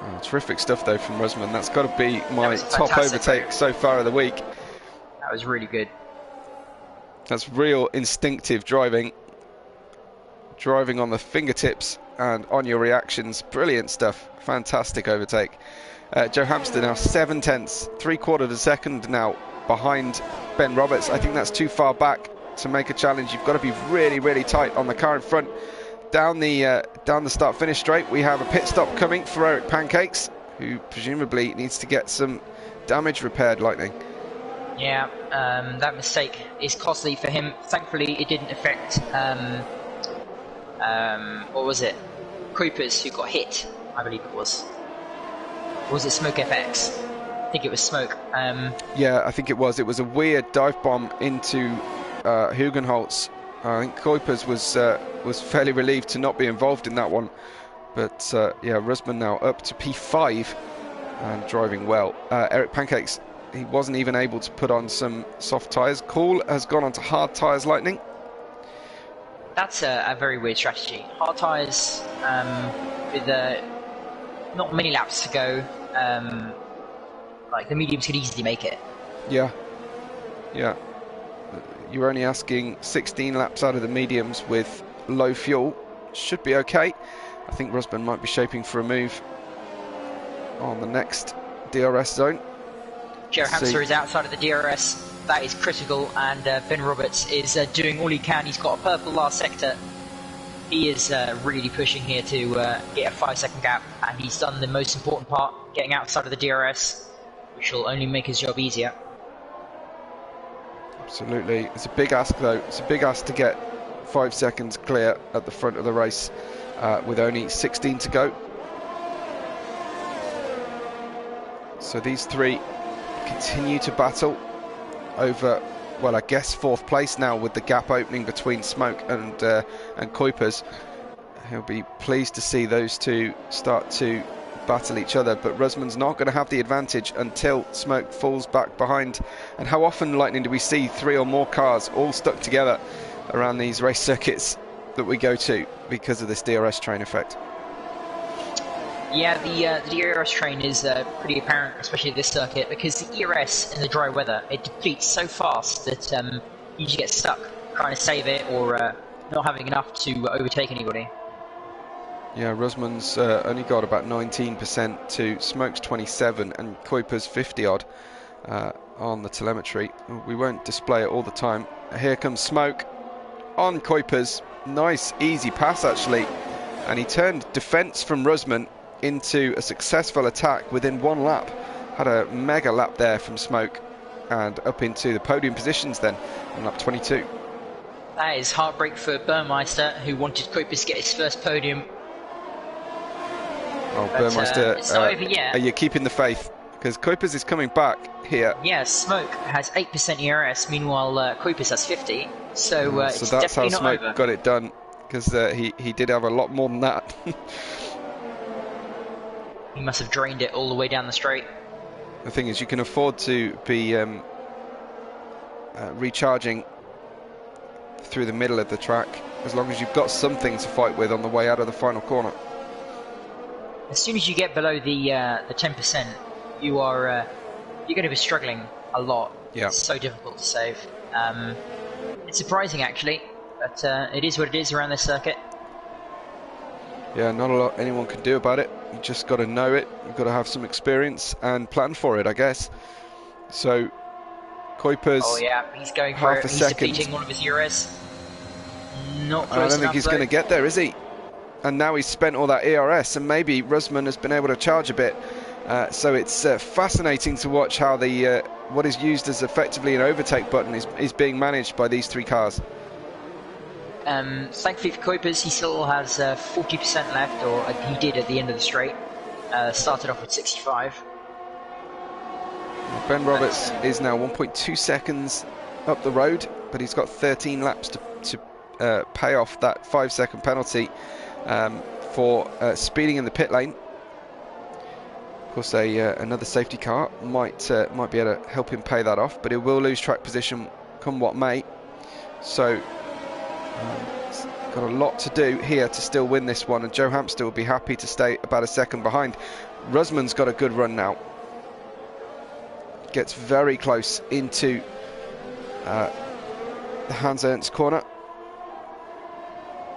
Oh, terrific stuff though from Rusman. That's got to be my top overtake so far of the week. That was really good. That's real instinctive driving on the fingertips and on your reactions. Brilliant stuff. Fantastic overtake. Joe Hamster now 7 tenths, 3/4 of a second now behind Ben Roberts. I think that's too far back to make a challenge. You've got to be really, really tight on the car in front. Down the start-finish straight, we have a pit stop coming for Eric Pancakes, who presumably needs to get some damage repaired, Lightning. Yeah, that mistake is costly for him. Thankfully, it didn't affect, what was it? Kuipers, who got hit, I believe it was. Or was it Smoke FX? I think it was Smoke. Yeah, I think it was. It was a weird dive bomb into Hugenholtz. I think Kuipers was fairly relieved to not be involved in that one. But yeah, Rusman now up to P5 and driving well. Eric Pancakes, he wasn't even able to put on some soft tyres. Cool has gone on to hard tyres, Lightning. That's a very weird strategy. Hard tyres with not many laps to go. Like the mediums could easily make it. Yeah. You're only asking 16 laps out of the mediums with low fuel. Should be okay. I think Rusman might be shaping for a move on the next DRS zone. Joe Hamster is outside of the DRS. That is critical, and Ben Roberts is doing all he can. He's got a purple last sector. He is really pushing here to get a 5-second gap, and he's done the most important part, getting outside of the DRS, which will only make his job easier. Absolutely. It's a big ask though. It's a big ask to get 5 seconds clear at the front of the race with only 16 to go. So these three continue to battle over, well, I guess 4th place now with the gap opening between Smoke and Kuipers. He'll be pleased to see those two start to battle each other, but Rusman's not going to have the advantage until Smoke falls back behind. And how often, Lightning, do we see 3 or more cars all stuck together around these race circuits that we go to because of this DRS train effect? Yeah, the DRS train is pretty apparent, especially this circuit, because the ERS in the dry weather, it depletes so fast that you just get stuck trying to save it or not having enough to overtake anybody. Yeah, Rusman's only got about 19% to Smoke's 27 and Kuiper's 50 odd on the telemetry. We won't display it all the time. Here comes Smoke on Kuiper's. Nice easy pass actually, and he turned defence from Rusman into a successful attack within 1 lap. Had a mega lap there from Smoke and up into the podium positions then on lap 22. That is heartbreak for Burmeister, who wanted Kuipers to get his first podium. Oh, Burmeister, it's not over yet. Are you keeping the faith? Because Kuipers is coming back here. Yeah, Smoke has 8% ERS, meanwhile Kuipers has 50. So, so it's that's how definitely Smoke not over. got it done, because he did have a lot more than that. He must have drained it all the way down the straight. The thing is, you can afford to be recharging through the middle of the track as long as you've got something to fight with on the way out of the final corner. As soon as you get below the 10%, you're going to be struggling a lot. Yeah. It's so difficult to save. It's surprising actually, but it is what it is around this circuit. Yeah, not a lot anyone can do about it. You just got to know it. You've got to have some experience and plan for it, I guess. So, Kuiper's Oh yeah, he's going for half it. a He's second. defeating one of his ERS. Not close I don't think enough, he's though. going to get there, is he? And now he's spent all that ERS, and maybe Rusman has been able to charge a bit. So it's fascinating to watch how the what is used as effectively an overtake button is being managed by these three cars. Thankfully for Kuipers, he still has 40% left, or he did at the end of the straight. Started off with 65. Ben Roberts is now 1.2 seconds up the road, but he's got 13 laps to pay off that 5-second penalty for speeding in the pit lane. Of course, another safety car might be able to help him pay that off, but he will lose track position come what may. So, he's got a lot to do here to still win this one, and Joe Hamster will be happy to stay about a second behind. Rusman's got a good run now. Gets very close into the Hans Ernst corner,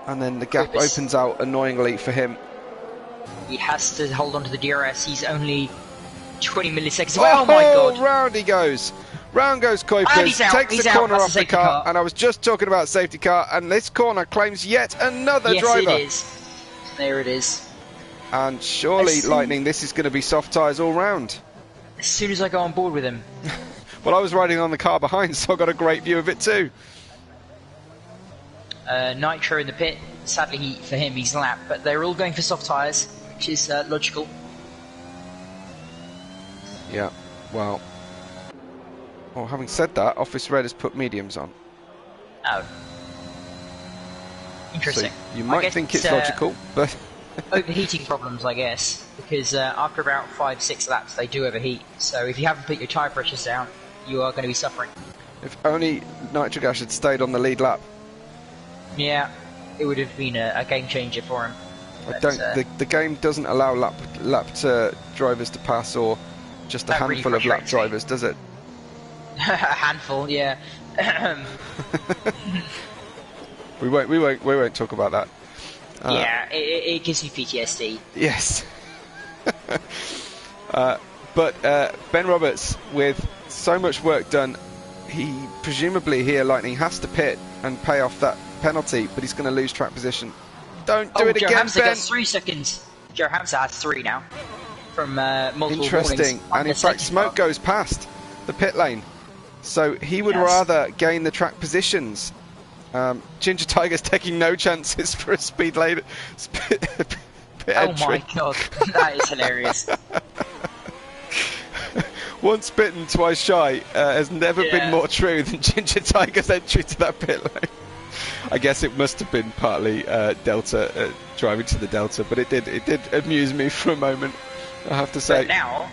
and then the gap opens out annoyingly for him. He has to hold on to the DRS. He's only 20 milliseconds away. Oh my god! Round he goes. Round goes Kuipers, takes the corner off the car, and I was just talking about safety car, and this corner claims yet another driver. Yes, it is. There it is. And surely, Lightning, this is going to be soft tyres all round. As soon as I go on board with him. Well, I was riding on the car behind, so I got a great view of it too. Nitro in the pit. Sadly, for him, he's lapped, but they're all going for soft tyres, which is logical. Yeah, well... Well, having said that, Office Red has put mediums on. Oh. Interesting. So you might think it's logical, but... overheating problems, I guess, because after about 5-6 laps they do overheat, so if you haven't put your tyre pressures down, you are going to be suffering. If only Nitric Ash had stayed on the lead lap. Yeah, it would have been a game changer for him. I don't. The game doesn't allow lapped drivers to pass, or just a handful of lap drivers, does it? A handful, yeah. We won't talk about that. Yeah, it gives me PTSD. Yes. But Ben Roberts, with so much work done, he presumably here, Lightning, has to pit and pay off that penalty, but he's going to lose track position. Don't do it Joe again, Hamster Ben! gets 3 seconds. Joe Hamster has 3 now. From multiple Interesting. warnings. And in fact, Smoke goes past the pit lane. So he would rather gain the track positions. Ginger Tiger's taking no chances for a speed lane. Pit entry. Oh my god, that is hilarious. Once bitten, twice shy has never been more true than Ginger Tiger's entry to that pit lane. I guess it must have been partly Delta driving to the Delta, but it did amuse me for a moment, I have to say. But now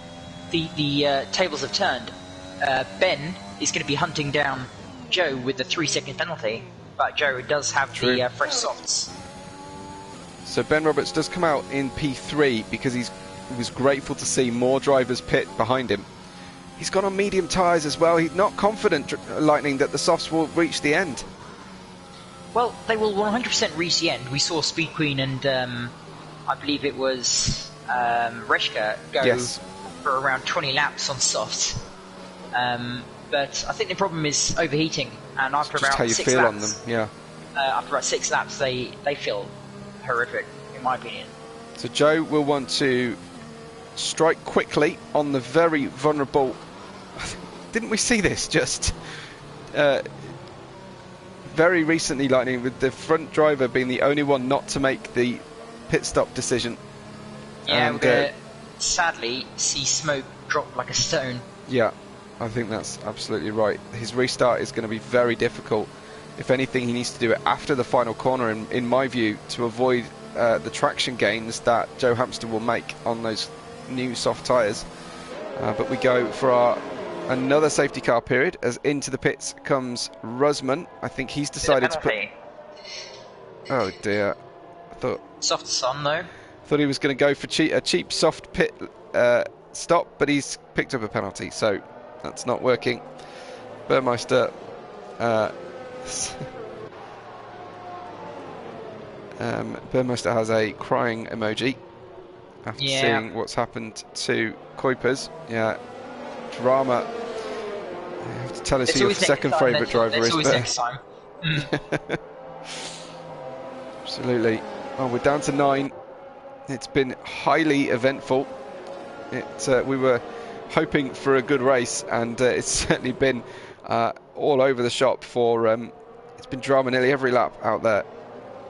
the tables have turned. Ben is going to be hunting down Joe with the 3-second penalty, but Joe does have the fresh softs. So Ben Roberts does come out in P3 because he was grateful to see more drivers pit behind him. He's gone on medium tyres as well. He's not confident, Lightning, that the softs will reach the end. Well, they will 100% reach the end. We saw Speed Queen and I believe it was Reshka go for around 20 laps on softs. But I think the problem is overheating, and after about 6 laps... Just how you feel on them, yeah. After about 6 laps, they feel horrific, in my opinion. So Joe will want to strike quickly on the very vulnerable... Didn't we see this just very recently, Lightning, with the front driver being the only one not to make the pit stop decision? Yeah, we're going to sadly see Smoke drop like a stone. Yeah, I think that's absolutely right. His restart is going to be very difficult. If anything, he needs to do it after the final corner, in my view, to avoid the traction gains that Joe Hamster will make on those new soft tyres. But we go for another safety car period, as into the pits comes Rusman. I think he's decided to put... Oh dear. I thought... Soft's on though. Thought he was going to go for a cheap soft pit stop, but he's picked up a penalty, so that's not working. Burmeister Burmeister has a crying emoji after seeing what's happened to Kuipers. Yeah, drama. I have to tell us who your second favourite driver is. Always next time. Absolutely. Oh, we're down to 9. It's been highly eventful. We were hoping for a good race, and it's certainly been all over the shop for. It's been drama nearly every lap out there,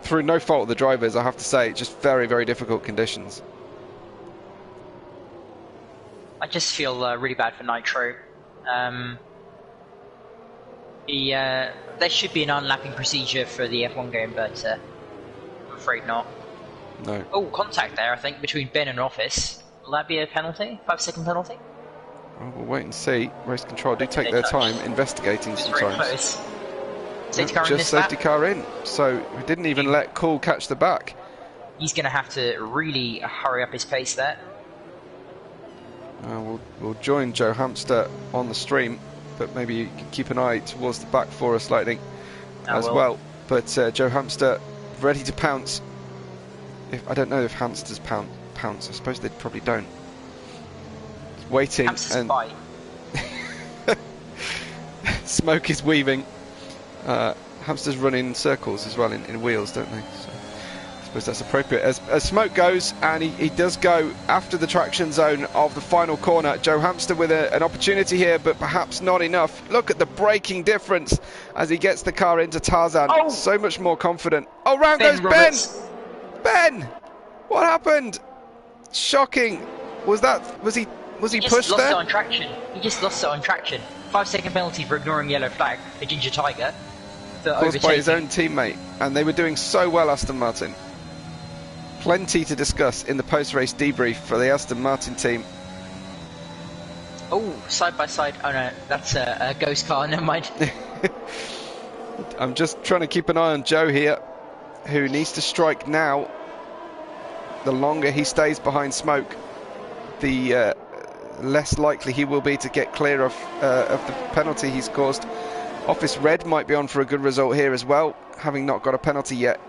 through no fault of the drivers, I have to say. Just very, very difficult conditions. I just feel really bad for Nitro. There should be an unlapping procedure for the F1 game, but I'm afraid not. No. Oh, contact there, I think, between Ben and Office. Will that be a penalty? 5-second penalty? Well, we'll wait and see. Race control do take their time investigating sometimes. Safety car in just safety car in, so we didn't even let Cool catch the back. He's going to have to really hurry up his pace there. We'll join Joe Hamster on the stream, but maybe you can keep an eye towards the back for us, Lightning, as well. But Joe Hamster ready to pounce. I don't know if hamsters pounce. I suppose they probably don't. He's waiting. Hamsters bite. Smoke is weaving. Hamsters run in circles as well in wheels, don't they? So I suppose that's appropriate. As Smoke goes, and he does go after the traction zone of the final corner. Joe Hamster with an opportunity here, but perhaps not enough. Look at the braking difference as he gets the car into Tarzan. Oh! So much more confident. Oh, round goes Ben! Ben! What happened? Shocking. Was he pushed there? He just lost it on traction. He just lost it on traction. 5-second penalty for ignoring yellow flag for Ginger Tiger. Caused by his own teammate, and they were doing so well, Aston Martin. Plenty to discuss in the post-race debrief for the Aston Martin team. Oh, side by side. Oh no, that's a ghost car. Never mind. I'm just trying to keep an eye on Joe here, who needs to strike now. The longer he stays behind Smoke, the less likely he will be to get clear of the penalty he's caused. Office Red might be on for a good result here as well, having not got a penalty yet.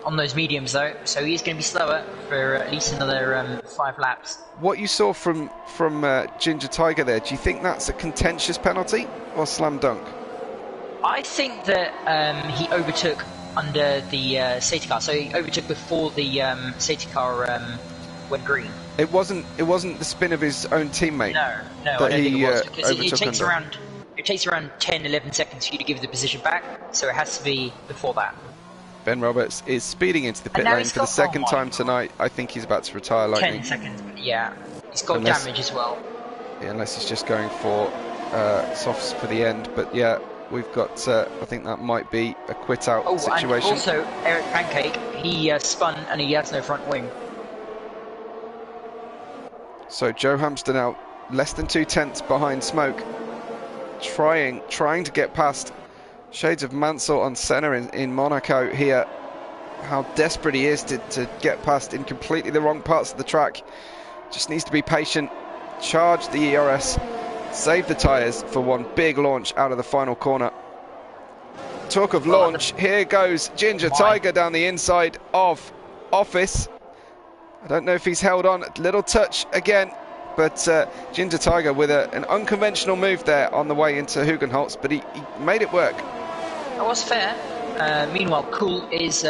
On those mediums though, so he's going to be slower for at least another 5 laps. What you saw from Ginger Tiger there, do you think that's a contentious penalty or slam dunk? I think that he overtook under the safety car, so he overtook before the safety car went green. It wasn't the spin of his own teammate. No, I don't think it was, because it takes around 10-11 seconds for you to give the position back, so it has to be before that. Ben Roberts is speeding into the pit lane for the second time tonight. I think he's about to retire. 10 seconds, yeah. He's got damage as well. Yeah, unless he's just going for softs for the end, but yeah. We've got, I think that might be a quit-out situation. And also, Eric Pancake, he spun and he has no front wing. So Joe Hamster now less than 2/10 behind Smoke, trying to get past. Shades of Mansell on Senna in Monaco here. How desperate he is to get past in completely the wrong parts of the track. Just needs to be patient, charge the ERS, save the tyres for one big launch out of the final corner. Talk of launch, here goes Ginger Tiger down the inside of Office. I don't know if he's held on, a little touch again, but Ginger Tiger with an unconventional move there on the way into Hugenholtz, but he made it work. That was fair. Meanwhile, Cool is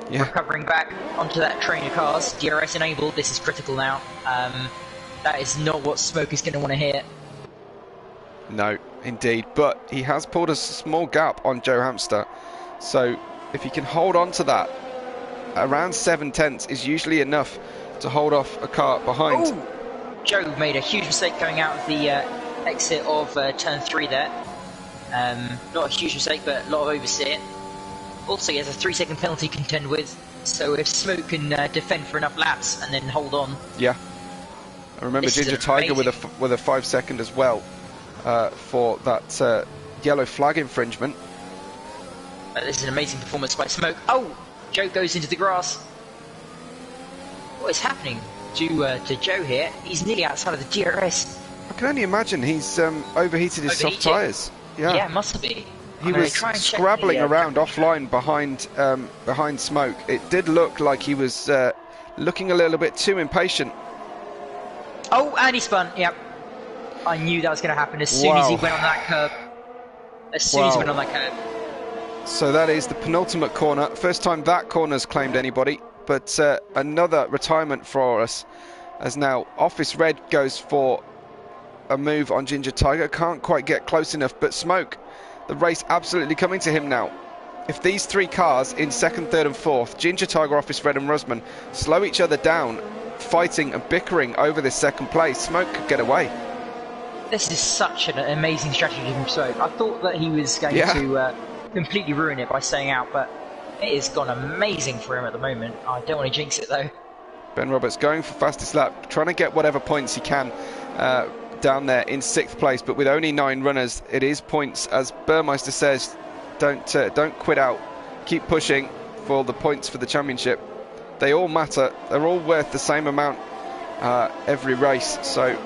recovering back onto that train of cars. DRS enabled, this is critical now. That is not what Smoke is going to want to hear. No, indeed, but he has pulled a small gap on Joe Hamster, so if he can hold on to that, around 7/10 is usually enough to hold off a car behind. Ooh. Joe made a huge mistake going out of the exit of turn 3 there. Not a huge mistake, but a lot of oversteer. Also, he has a 3-second penalty to contend with, so if Smoke can defend for enough laps and then hold on. Yeah, I remember Ginger Tiger with a 5-second as well. For that yellow flag infringement. This is an amazing performance by Smoke. Oh! Joe goes into the grass. What is happening to Joe here? He's nearly outside of the DRS. I can only imagine he's overheated his soft tyres. Yeah, must be. he was scrabbling around offline behind Smoke. It did look like he was looking a little bit too impatient. Oh, and he spun. Yep. I knew that was going to happen as soon as he went on that curb. As soon as he went on that curb. So that is the penultimate corner. First time that corner's claimed anybody. But another retirement for us, as now Office Red goes for a move on Ginger Tiger. Can't quite get close enough, but Smoke, the race absolutely coming to him now. If these three cars in second, third and fourth, Ginger Tiger, Office Red and Rusman, slow each other down, fighting and bickering over this second place, Smoke could get away. This is such an amazing strategy from Smoke. I thought that he was going to completely ruin it by staying out, but it has gone amazing for him at the moment. I don't want to jinx it though. Ben Roberts going for fastest lap, trying to get whatever points he can down there in sixth place, but with only 9 runners, it is points. As Burmeister says, don't quit out, keep pushing for the points for the championship. They all matter, they're all worth the same amount every race, so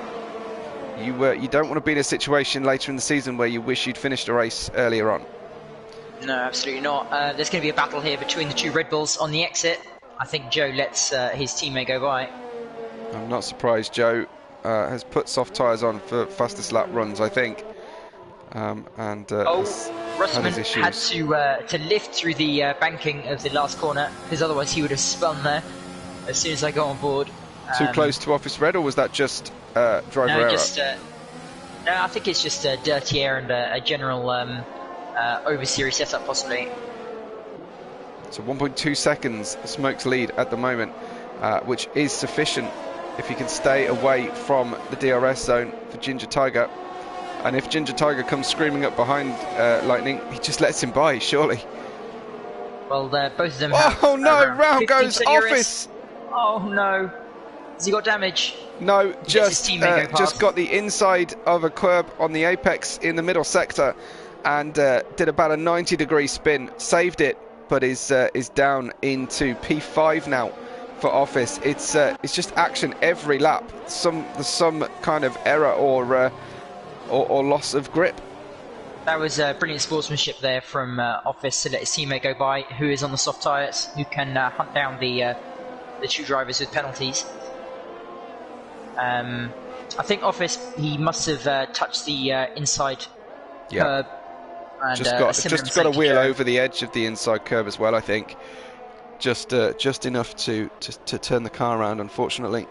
you don't want to be in a situation later in the season where you wish you'd finished a race earlier on. No, absolutely not. There's going to be a battle here between the two Red Bulls on the exit. I think Joe lets his teammate go by. I'm not surprised. Joe has put soft tyres on for fastest lap runs, I think. Russman had to lift through the banking of the last corner, because otherwise he would have spun there as soon as I got on board. Too close to Office Red, or was that just driver error? No, I think it's just dirty air and a general over-series setup, possibly. So 1.2 seconds Smoke's lead at the moment, which is sufficient if he can stay away from the DRS zone for Ginger Tiger. And if Ginger Tiger comes screaming up behind Lightning, he just lets him by, surely. Well, both of them have... Oh no, round goes Office! Oh no. Has he got damage? No, just got the inside of a curb on the apex in the middle sector and did about a 90-degree spin, saved it, but is down into P5 now for Office. It's just action every lap. There's some kind of error or loss of grip. That was brilliant sportsmanship there from Office to let his teammate go by, who is on the soft tyres, who can hunt down the two drivers with penalties. I think Office, he must have touched the inside curb. And, just got a wheel over the edge of the inside curb as well, I think. Just enough to turn the car around, unfortunately.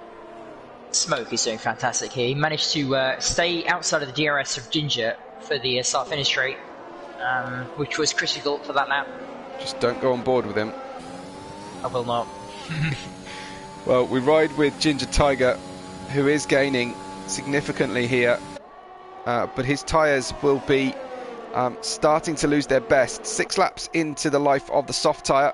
Smoke is doing fantastic here. He managed to stay outside of the DRS of Ginger for the start-finish straight, which was critical for that lap. Just don't go on board with him. I will not. Well, we ride with Ginger Tiger, who is gaining significantly here, but his tyres will be starting to lose their best. 6 laps into the life of the soft tyre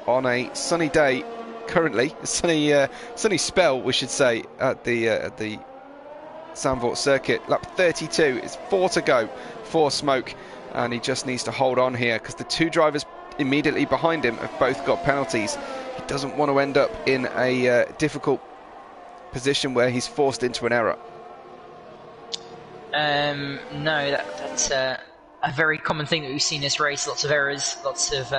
on a sunny day. Currently, a sunny spell, we should say, at the Zandvoort circuit. Lap 32 is 4 to go for Smoke, and he just needs to hold on here because the 2 drivers immediately behind him have both got penalties. He doesn't want to end up in a difficult position where he's forced into an error. No, that's a very common thing that we've seen in this race. Lots of errors, lots of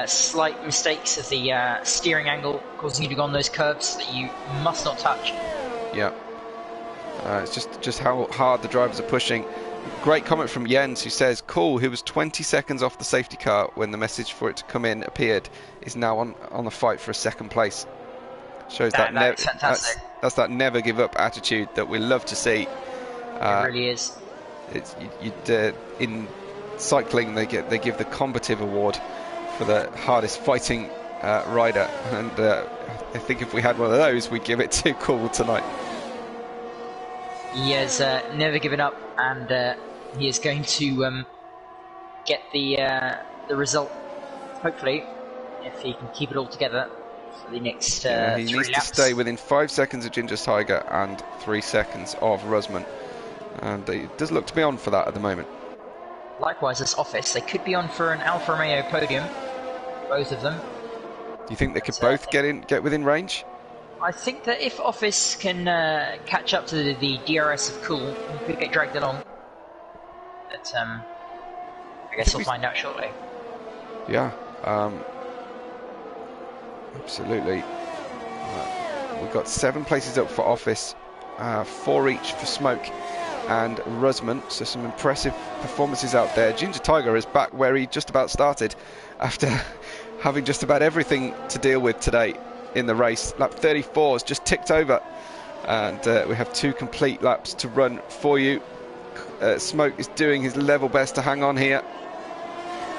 slight mistakes of the steering angle, causing you to go on those curves that you must not touch. Yeah, it's just how hard the drivers are pushing. Great comment from Jens, who says, cool, he was 20 seconds off the safety car when the message for it to come in appeared, is now on the fight for a second place. Shows that's fantastic. That's that never give up attitude that we love to see. It really is. It's in cycling they give the combative award for the hardest fighting rider, and I think if we had one of those, we'd give it to Cool tonight. He has never given up, and he is going to get the result, hopefully, if he can keep it all together for the next 3 laps. He needs to stay within 5 seconds of Ginger Tiger and 3 seconds of Rusman, and it does look to be on for that at the moment. Likewise, as Office, they could be on for an Alfa Romeo podium, both of them. Do you think they could both get within range? I think that if Office can catch up to the DRS of Cool, he could get dragged along. But I guess we'll find out shortly. Yeah, absolutely. We've got 7 places up for Office, 4 each for Smoke and Rusman, so some impressive performances out there. Ginger Tiger is back where he just about started after having just about everything to deal with today in the race. Lap 34 has just ticked over, and we have 2 complete laps to run for you. Smoke is doing his level best to hang on here.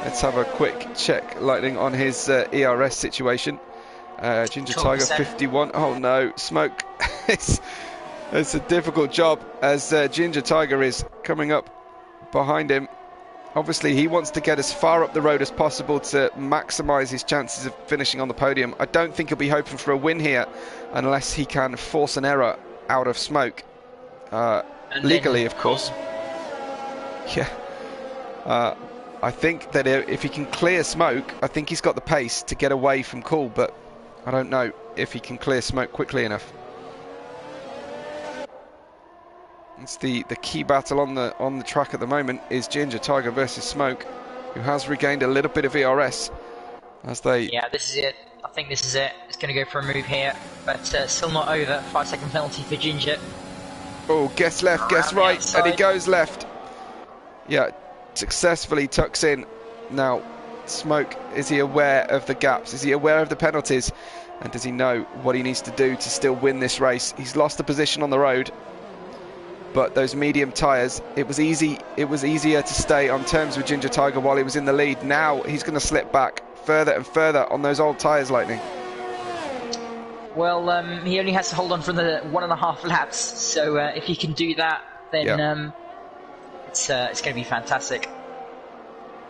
Let's have a quick check, Lightning, on his ERS situation. Ginger 12%. Tiger 51. Oh no, Smoke. It's a difficult job as Ginger Tiger is coming up behind him. Obviously, he wants to get as far up the road as possible to maximise his chances of finishing on the podium. I don't think he'll be hoping for a win here unless he can force an error out of Smoke. Legally, of course. Yeah. I think that if he can clear Smoke, I think he's got the pace to get away from Cool, but I don't know if he can clear Smoke quickly enough. It's the key battle on the track at the moment is Ginger Tiger versus Smoke, who has regained a little bit of ERS as they... Yeah, this is it. I think this is it. It's going to go for a move here, but still not over. 5-second penalty for Ginger. Oh, guess left, guess right, and he goes left. Yeah, successfully tucks in. Now, Smoke, is he aware of the gaps? Is he aware of the penalties? And does he know what he needs to do to still win this race? He's lost the position on the road, but those medium tyres, it was easier to stay on terms with Ginger Tiger while he was in the lead. Now he's going to slip back further and further on those old tyres, Lightning. Well, he only has to hold on for the 1.5 laps, so if he can do that, then it's going to be fantastic.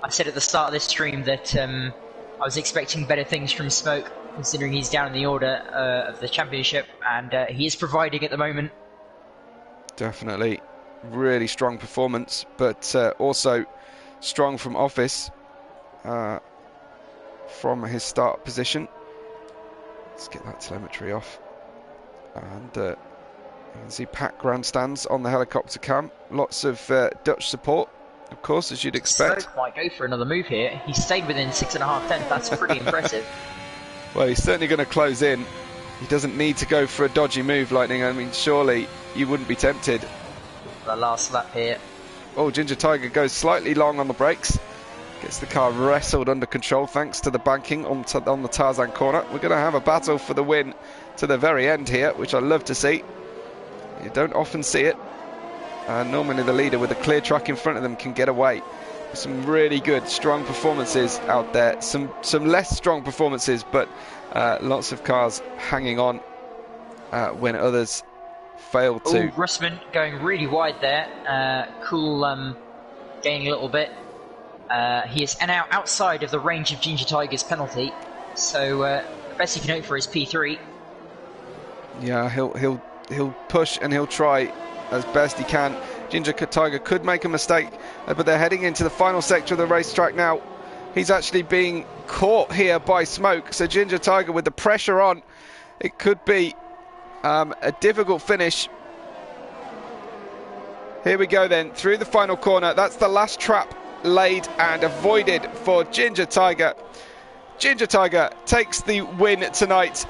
I said at the start of this stream that I was expecting better things from Smoke, considering he's down in the order of the championship, and he is providing at the moment. Definitely, really strong performance, but also strong from Office, from his start position. Let's get that telemetry off, and you can see packed grandstands on the helicopter cam. Lots of Dutch support, of course, as you'd expect. Smoke might go for another move here. He stayed within 6.5 tenths. That's pretty impressive. Well, he's certainly going to close in. He doesn't need to go for a dodgy move, Lightning. I mean, surely you wouldn't be tempted. The last lap here. Oh, Ginger Tiger goes slightly long on the brakes. Gets the car wrestled under control thanks to the banking on the Tarzan corner. We're going to have a battle for the win to the very end here, which I love to see. You don't often see it. Normally the leader with a clear track in front of them can get away. Some really good, strong performances out there. Some less strong performances, but lots of cars hanging on when others fail to. Oh, Russman going really wide there. Cool gaining a little bit. He is now outside of the range of Ginger Tiger's penalty, so the best he can hope for is P3. Yeah, he'll push and he'll try as best he can. Ginger Tiger could make a mistake, but they're heading into the final sector of the racetrack now. He's actually being caught here by Smoke, so Ginger Tiger with the pressure on, it could be a difficult finish. Here we go then, through the final corner. That's the last trap laid and avoided for Ginger Tiger. Ginger Tiger takes the win tonight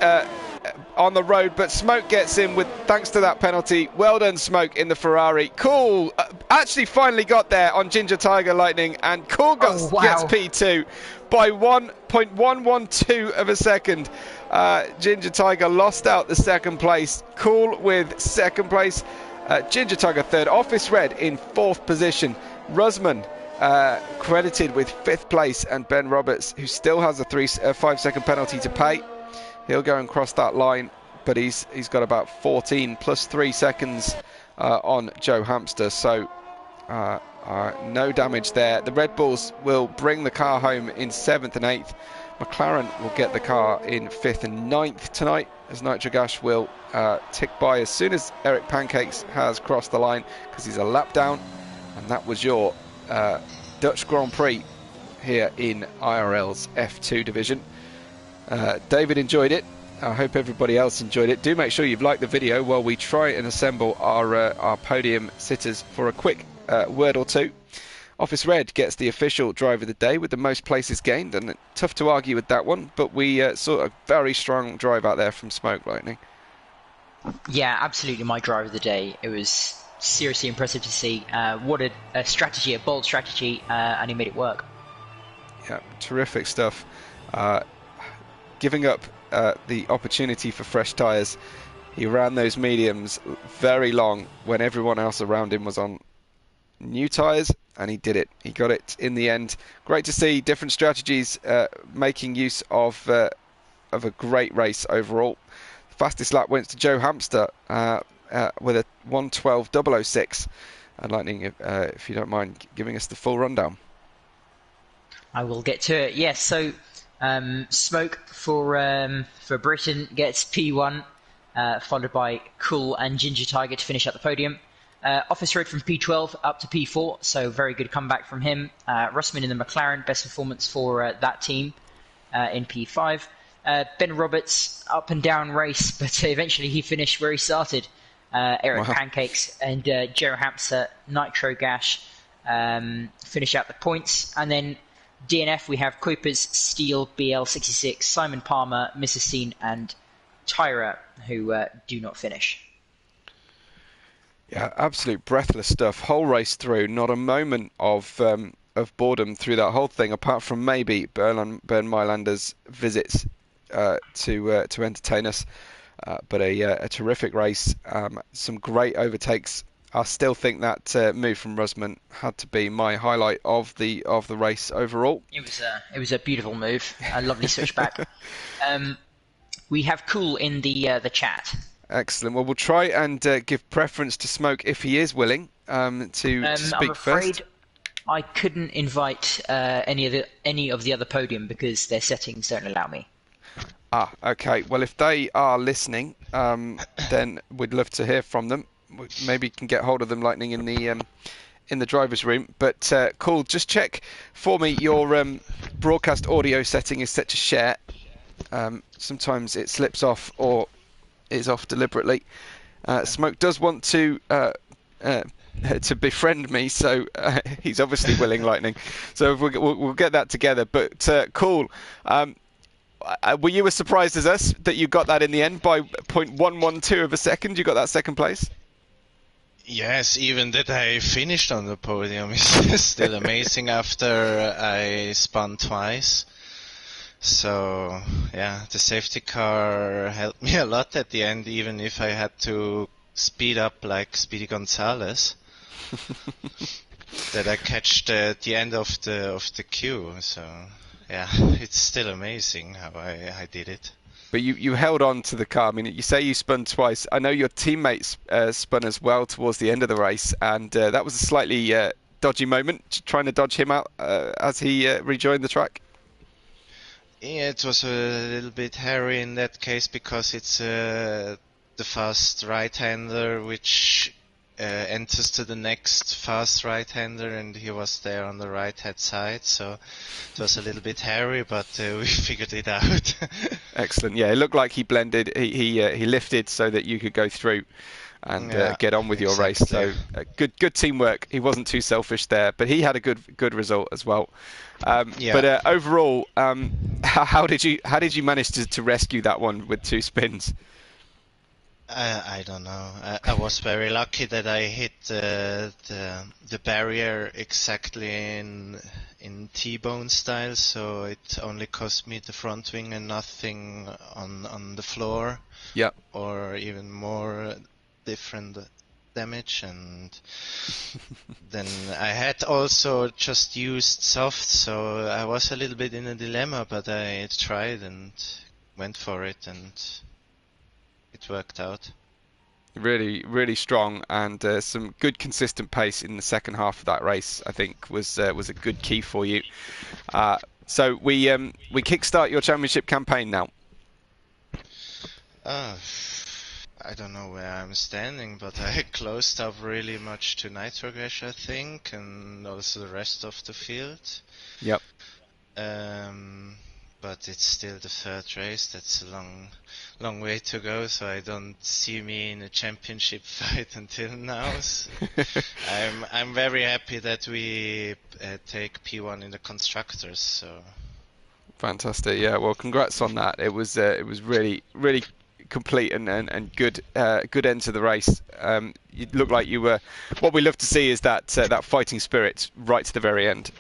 on the road, but Smoke gets in with thanks to that penalty. Well done, Smoke, in the Ferrari. Cool actually finally got there on Ginger Tiger, Lightning, and Cool gets P2 by 1.112 of a second. Ginger Tiger lost out the second place. Cool with second place. Ginger Tiger third. Office Red in fourth position. Rusman credited with fifth place, and Ben Roberts, who still has a 5-second penalty to pay. He'll go and cross that line, but he's got about 14 plus 3 seconds on Joe Hamster, so no damage there. The Red Bulls will bring the car home in 7th and 8th. McLaren will get the car in 5th and 9th tonight, as Nitrogash will tick by as soon as Eric Pancakes has crossed the line, because he's a lap down. And that was your Dutch Grand Prix here in IRL's F2 division. David enjoyed it. I hope everybody else enjoyed it. Do make sure you've liked the video while we try and assemble our podium sitters for a quick word or two. Office Red gets the official driver of the day with the most places gained, and tough to argue with that one, but we saw a very strong drive out there from Smoke Lightning. Yeah, absolutely my driver of the day. It was seriously impressive to see. What a strategy, a bold strategy, and he made it work. Yeah, terrific stuff. Giving up the opportunity for fresh tyres, he ran those mediums very long when everyone else around him was on new tyres, and he did it. He got it in the end. Great to see different strategies making use of a great race overall. Fastest lap went to Joe Hamster with a 1:12.006. And Lightning, if you don't mind giving us the full rundown. I will get to it. Yes, so Smoke for Britain gets P1, followed by Cool and Ginger Tiger to finish at the podium. Office Red from P12 up to P4, so very good comeback from him. Russman in the McLaren, best performance for that team in P5. Ben Roberts, up and down race, but eventually he finished where he started. Eric Pancakes and Joe Hamster, Nitro Gash, finish out the points. And then DNF, we have Kuipers, Steele, BL66, Simon Palmer, Mrs. Scene, and Tyra, who do not finish. Yeah, absolute breathless stuff. Whole race through, not a moment of boredom through that whole thing, apart from maybe Bern Mylander's visits to entertain us. But a terrific race, some great overtakes. I still think that move from Rusman had to be my highlight of the race overall. It was a beautiful move, a lovely switchback. We have Cool in the chat. Excellent. Well, we'll try and give preference to Smoke if he is willing to speak first. I'm afraid I couldn't invite any of the other podium because their settings don't allow me. Okay. Well, if they are listening, then we'd love to hear from them. Maybe you can get hold of them, Lightning, in the driver's room. But Cool, just check for me your broadcast audio setting is set to share. Sometimes it slips off or is off deliberately. Smoke does want to befriend me, so he's obviously willing, Lightning. So we'll get that together. But Cool. Were you as surprised as us that you got that in the end by 0.112 of a second? You got that second place? Yes, even that I finished on the podium is still amazing after I spun twice. So, yeah, the safety car helped me a lot at the end, even if I had to speed up like Speedy Gonzalez. That I catch the end of the queue, so... Yeah, it's still amazing how I did it. But you held on to the car. I mean, you say you spun twice. I know your teammates spun as well towards the end of the race, and that was a slightly dodgy moment, trying to dodge him out as he rejoined the track. Yeah, it was a little bit hairy in that case because it's the fast right-hander which enters to the next fast right-hander, and he was there on the right-hand side, so it was a little bit hairy, but we figured it out. Excellent. Yeah, it looked like he blended. He lifted so that you could go through and get on with your race. So good teamwork. He wasn't too selfish there, but he had a good result as well. But overall, how did you manage to rescue that one with two spins? I don't know. I was very lucky that I hit the barrier exactly in T-bone style, so it only cost me the front wing and nothing on the floor. Yeah. Or even more different damage, and then I had also just used soft, so I was a little bit in a dilemma, but I tried and went for it, and it worked out. Really, really strong, and some good consistent pace in the second half of that race, I think, was a good key for you. So we kickstart your championship campaign now. I don't know where I'm standing, but I closed up really much to Nitrogash, I think, and also the rest of the field. Yep. but it's still the third race. That's a long way to go, so I don't see me in a championship fight until now. So I'm very happy that we take P1 in the constructors. So Fantastic, yeah. Well, congrats on that. It was really complete and good end to the race. You look like you were. What we love to see is that fighting spirit right to the very end.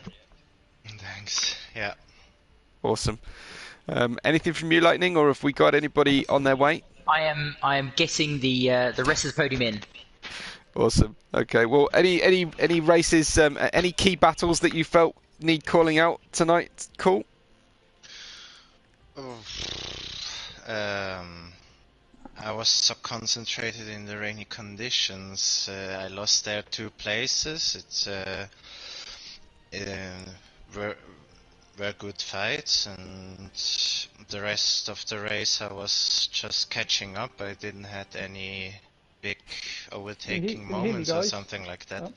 Thanks. Yeah. Awesome. Anything from you, Lightning, or have we got anybody on their way? I am getting the rest of the podium in. Awesome. Okay. Well, any races, any key battles that you felt need calling out tonight? Cool. I was so concentrated in the rainy conditions. I lost there 2 places. It's were good fights, and the rest of the race I was just catching up. I didn't have any big overtaking moments or something like that. Oh.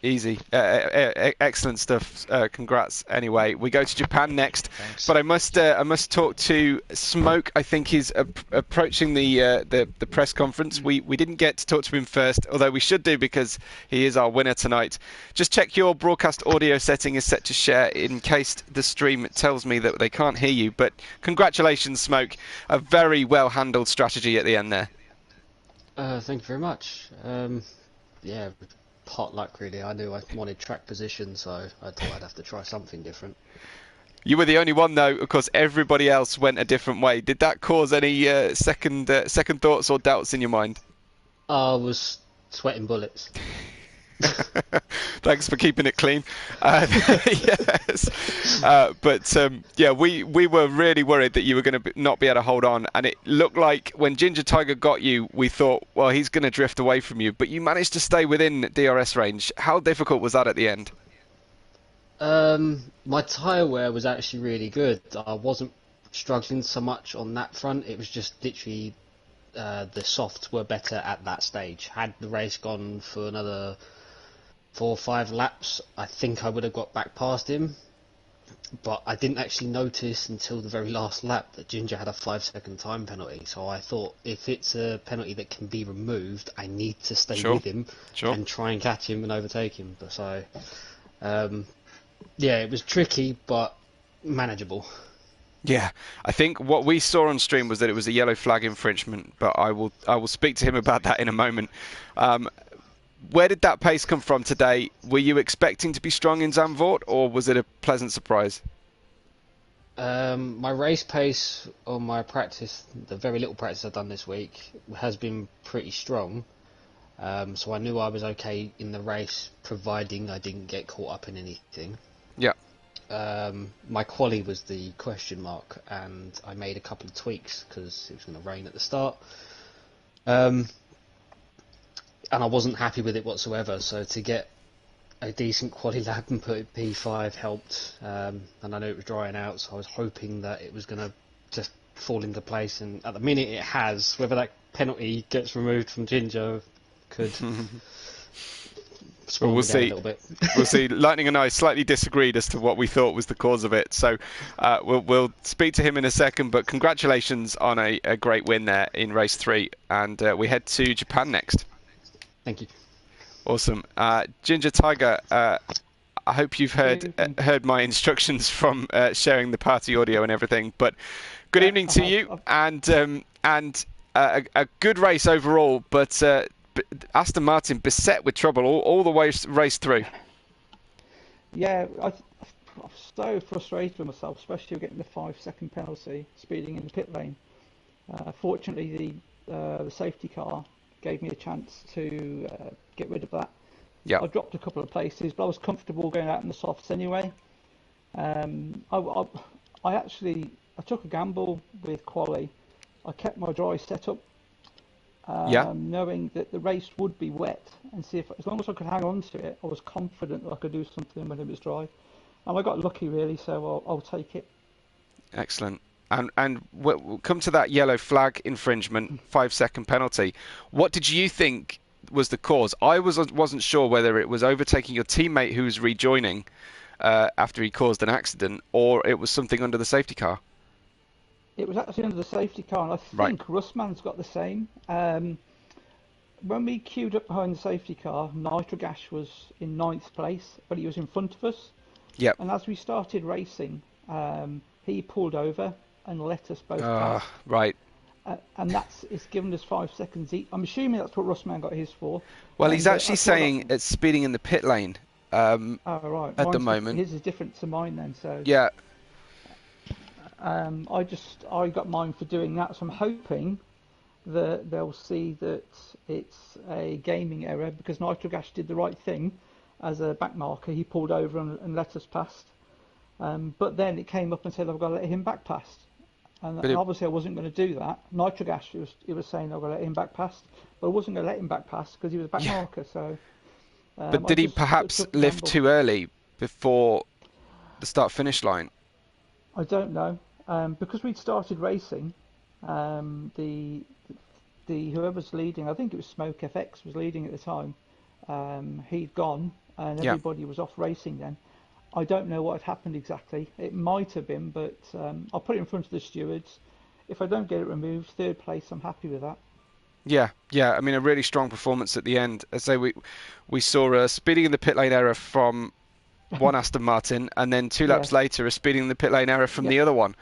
Easy. Excellent stuff. Congrats. Anyway, we go to Japan next. Thanks. But I must talk to Smoke. I think he's approaching the press conference. We didn't get to talk to him first, although we should do because he is our winner tonight. Just check your broadcast audio setting is set to share in case the stream tells me that they can't hear you. But congratulations, Smoke. A very well handled strategy at the end there. Thank you very much. Yeah. Hot luck, really. I knew I wanted track position, so I thought I'd have to try something different. You were the only one, though. Of course, everybody else went a different way. Did that cause any second thoughts or doubts in your mind? I was sweating bullets. Thanks for keeping it clean. Yes, yeah, we were really worried that you were going to not be able to hold on, and it looked like when Ginger Tiger got you, we thought, well, he's going to drift away from you, but you managed to stay within DRS range. How difficult was that at the end? My tyre wear was actually really good. I wasn't struggling so much on that front. It was just literally the softs were better at that stage. Had the race gone for another 4 or 5 laps, I think I would have got back past him, but I didn't actually notice until the very last lap that Ginger had a 5-second time penalty. So I thought, if it's a penalty that can be removed, I need to stay with him and try and catch him and overtake him. But so yeah, it was tricky but manageable. Yeah, I think what we saw on stream was that it was a yellow flag infringement, but I will speak to him about that in a moment. Where did that pace come from today? Were you expecting to be strong in Zandvoort, or was it a pleasant surprise? My race pace on my practice, the very little practice I've done this week, has been pretty strong. So I knew I was okay in the race, providing I didn't get caught up in anything. Yeah. My quali was the question mark, and I made a couple of tweaks because it was going to rain at the start. And I wasn't happy with it whatsoever, so to get a decent quali lap and put it P5 helped, and I knew it was drying out, so I was hoping that it was going to just fall into place, and at the minute it has. Whether that penalty gets removed from Ginger could well, we'll see. A little bit. We'll see. Lightning and I slightly disagreed as to what we thought was the cause of it, so we'll speak to him in a second, but congratulations on a great win there in race 3, and we head to Japan next. Thank you. Awesome. Ginger Tiger, I hope you've heard my instructions from sharing the party audio and everything. But good evening to you, and a good race overall. But Aston Martin beset with trouble all the way race through. Yeah, I'm so frustrated with myself, especially getting the 5-second penalty, speeding in the pit lane. Fortunately, the safety car gave me a chance to get rid of that. Yeah. I dropped a couple of places, but I was comfortable going out in the softs anyway. I took a gamble with quali. I kept my dry setup, knowing that the race would be wet, and see if, as long as I could hang on to it, I was confident that I could do something when it was dry. And I got lucky, really, so I'll take it. Excellent. And we'll come to that yellow flag infringement, 5-second penalty. What did you think was the cause? I wasn't sure whether it was overtaking your teammate who was rejoining, after he caused an accident, or it was something under the safety car. It was actually under the safety car, and I think Russman's got the same. When we queued up behind the safety car, Nitrogash was in 9th place, but he was in front of us. Yep. And as we started racing, he pulled over and let us both pass. Right. And it's given us 5 seconds each. I'm assuming that's what Russman got his for. Well, he's actually saying it's speeding in the pit lane right. at the moment. His is different to mine then. So yeah. I got mine for doing that. So I'm hoping that they'll see that it's a gaming error, because Nitrogash did the right thing as a back marker. He pulled over and let us past. But then it came up and said, I've got to let him back past. And obviously I wasn't going to do that. Nitrogash, he was saying I've got to let him back past, but I wasn't going to let him back past because he was a back marker. So. But did he perhaps lift too early before the start-finish line? I don't know. Because we'd started racing, the whoever's leading, I think it was Smoke FX was leading at the time. He'd gone and everybody was off racing then. I don't know what had happened exactly. It might have been, but I'll put it in front of the stewards. If I don't get it removed, 3rd place, I'm happy with that. Yeah. I mean, a really strong performance at the end. As I say, we saw a speeding in the pit lane error from one Aston Martin, and then 2 laps later, a speeding in the pit lane error from the other one.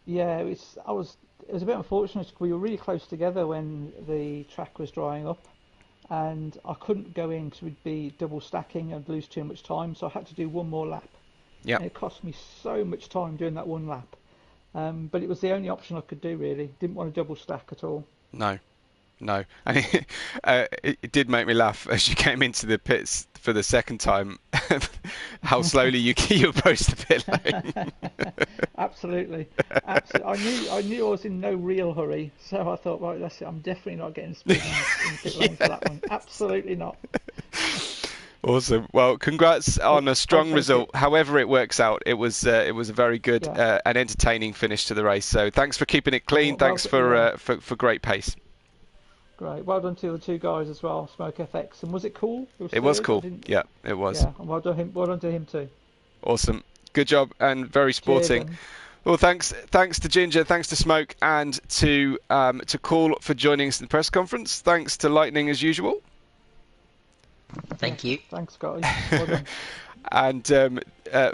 Yeah, it was a bit unfortunate because we were really close together when the track was drying up. And I couldn't go in because we'd be double stacking and lose too much time, so I had to do one more lap. Yeah. And it cost me so much time doing that one lap. But it was the only option I could do, really. Didn't want to double stack at all. No. And it did make me laugh as you came into the pits for the second time, how slowly you approached the pit lane. Absolutely. I knew I was in no real hurry, so I thought, right, that's it. I'm definitely not getting speed in the pit lane for that one. Absolutely not. Awesome. Well, congrats on a strong result. However it works out, it was a very good and entertaining finish to the race. So thanks for keeping it clean. Thanks for great pace. Great. Well done to the 2 guys as well, Smoke FX. And was it cool? It was cool. Yeah, it was. Yeah, well done to him too. Awesome. Good job and very sporting. Cheers, well, thanks to Ginger, thanks to Smoke, and to Call for joining us in the press conference. Thanks to Lightning as usual. Thank you. Thanks, guys. Well done. And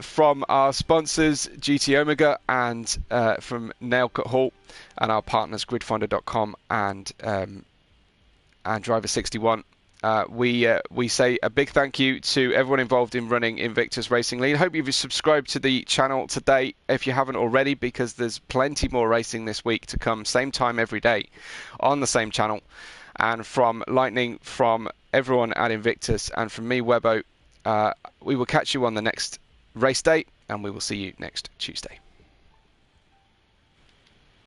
from our sponsors, GT Omega, and from Nailcut Hall, and our partners Gridfinder.com and Driver 61. We say a big thank you to everyone involved in running Invictus Racing League. I hope you've subscribed to the channel today if you haven't already, because there's plenty more racing this week to come, same time every day on the same channel. And from Lightning, from everyone at Invictus, and from me, Webbo, we will catch you on the next race day, and we will see you next Tuesday.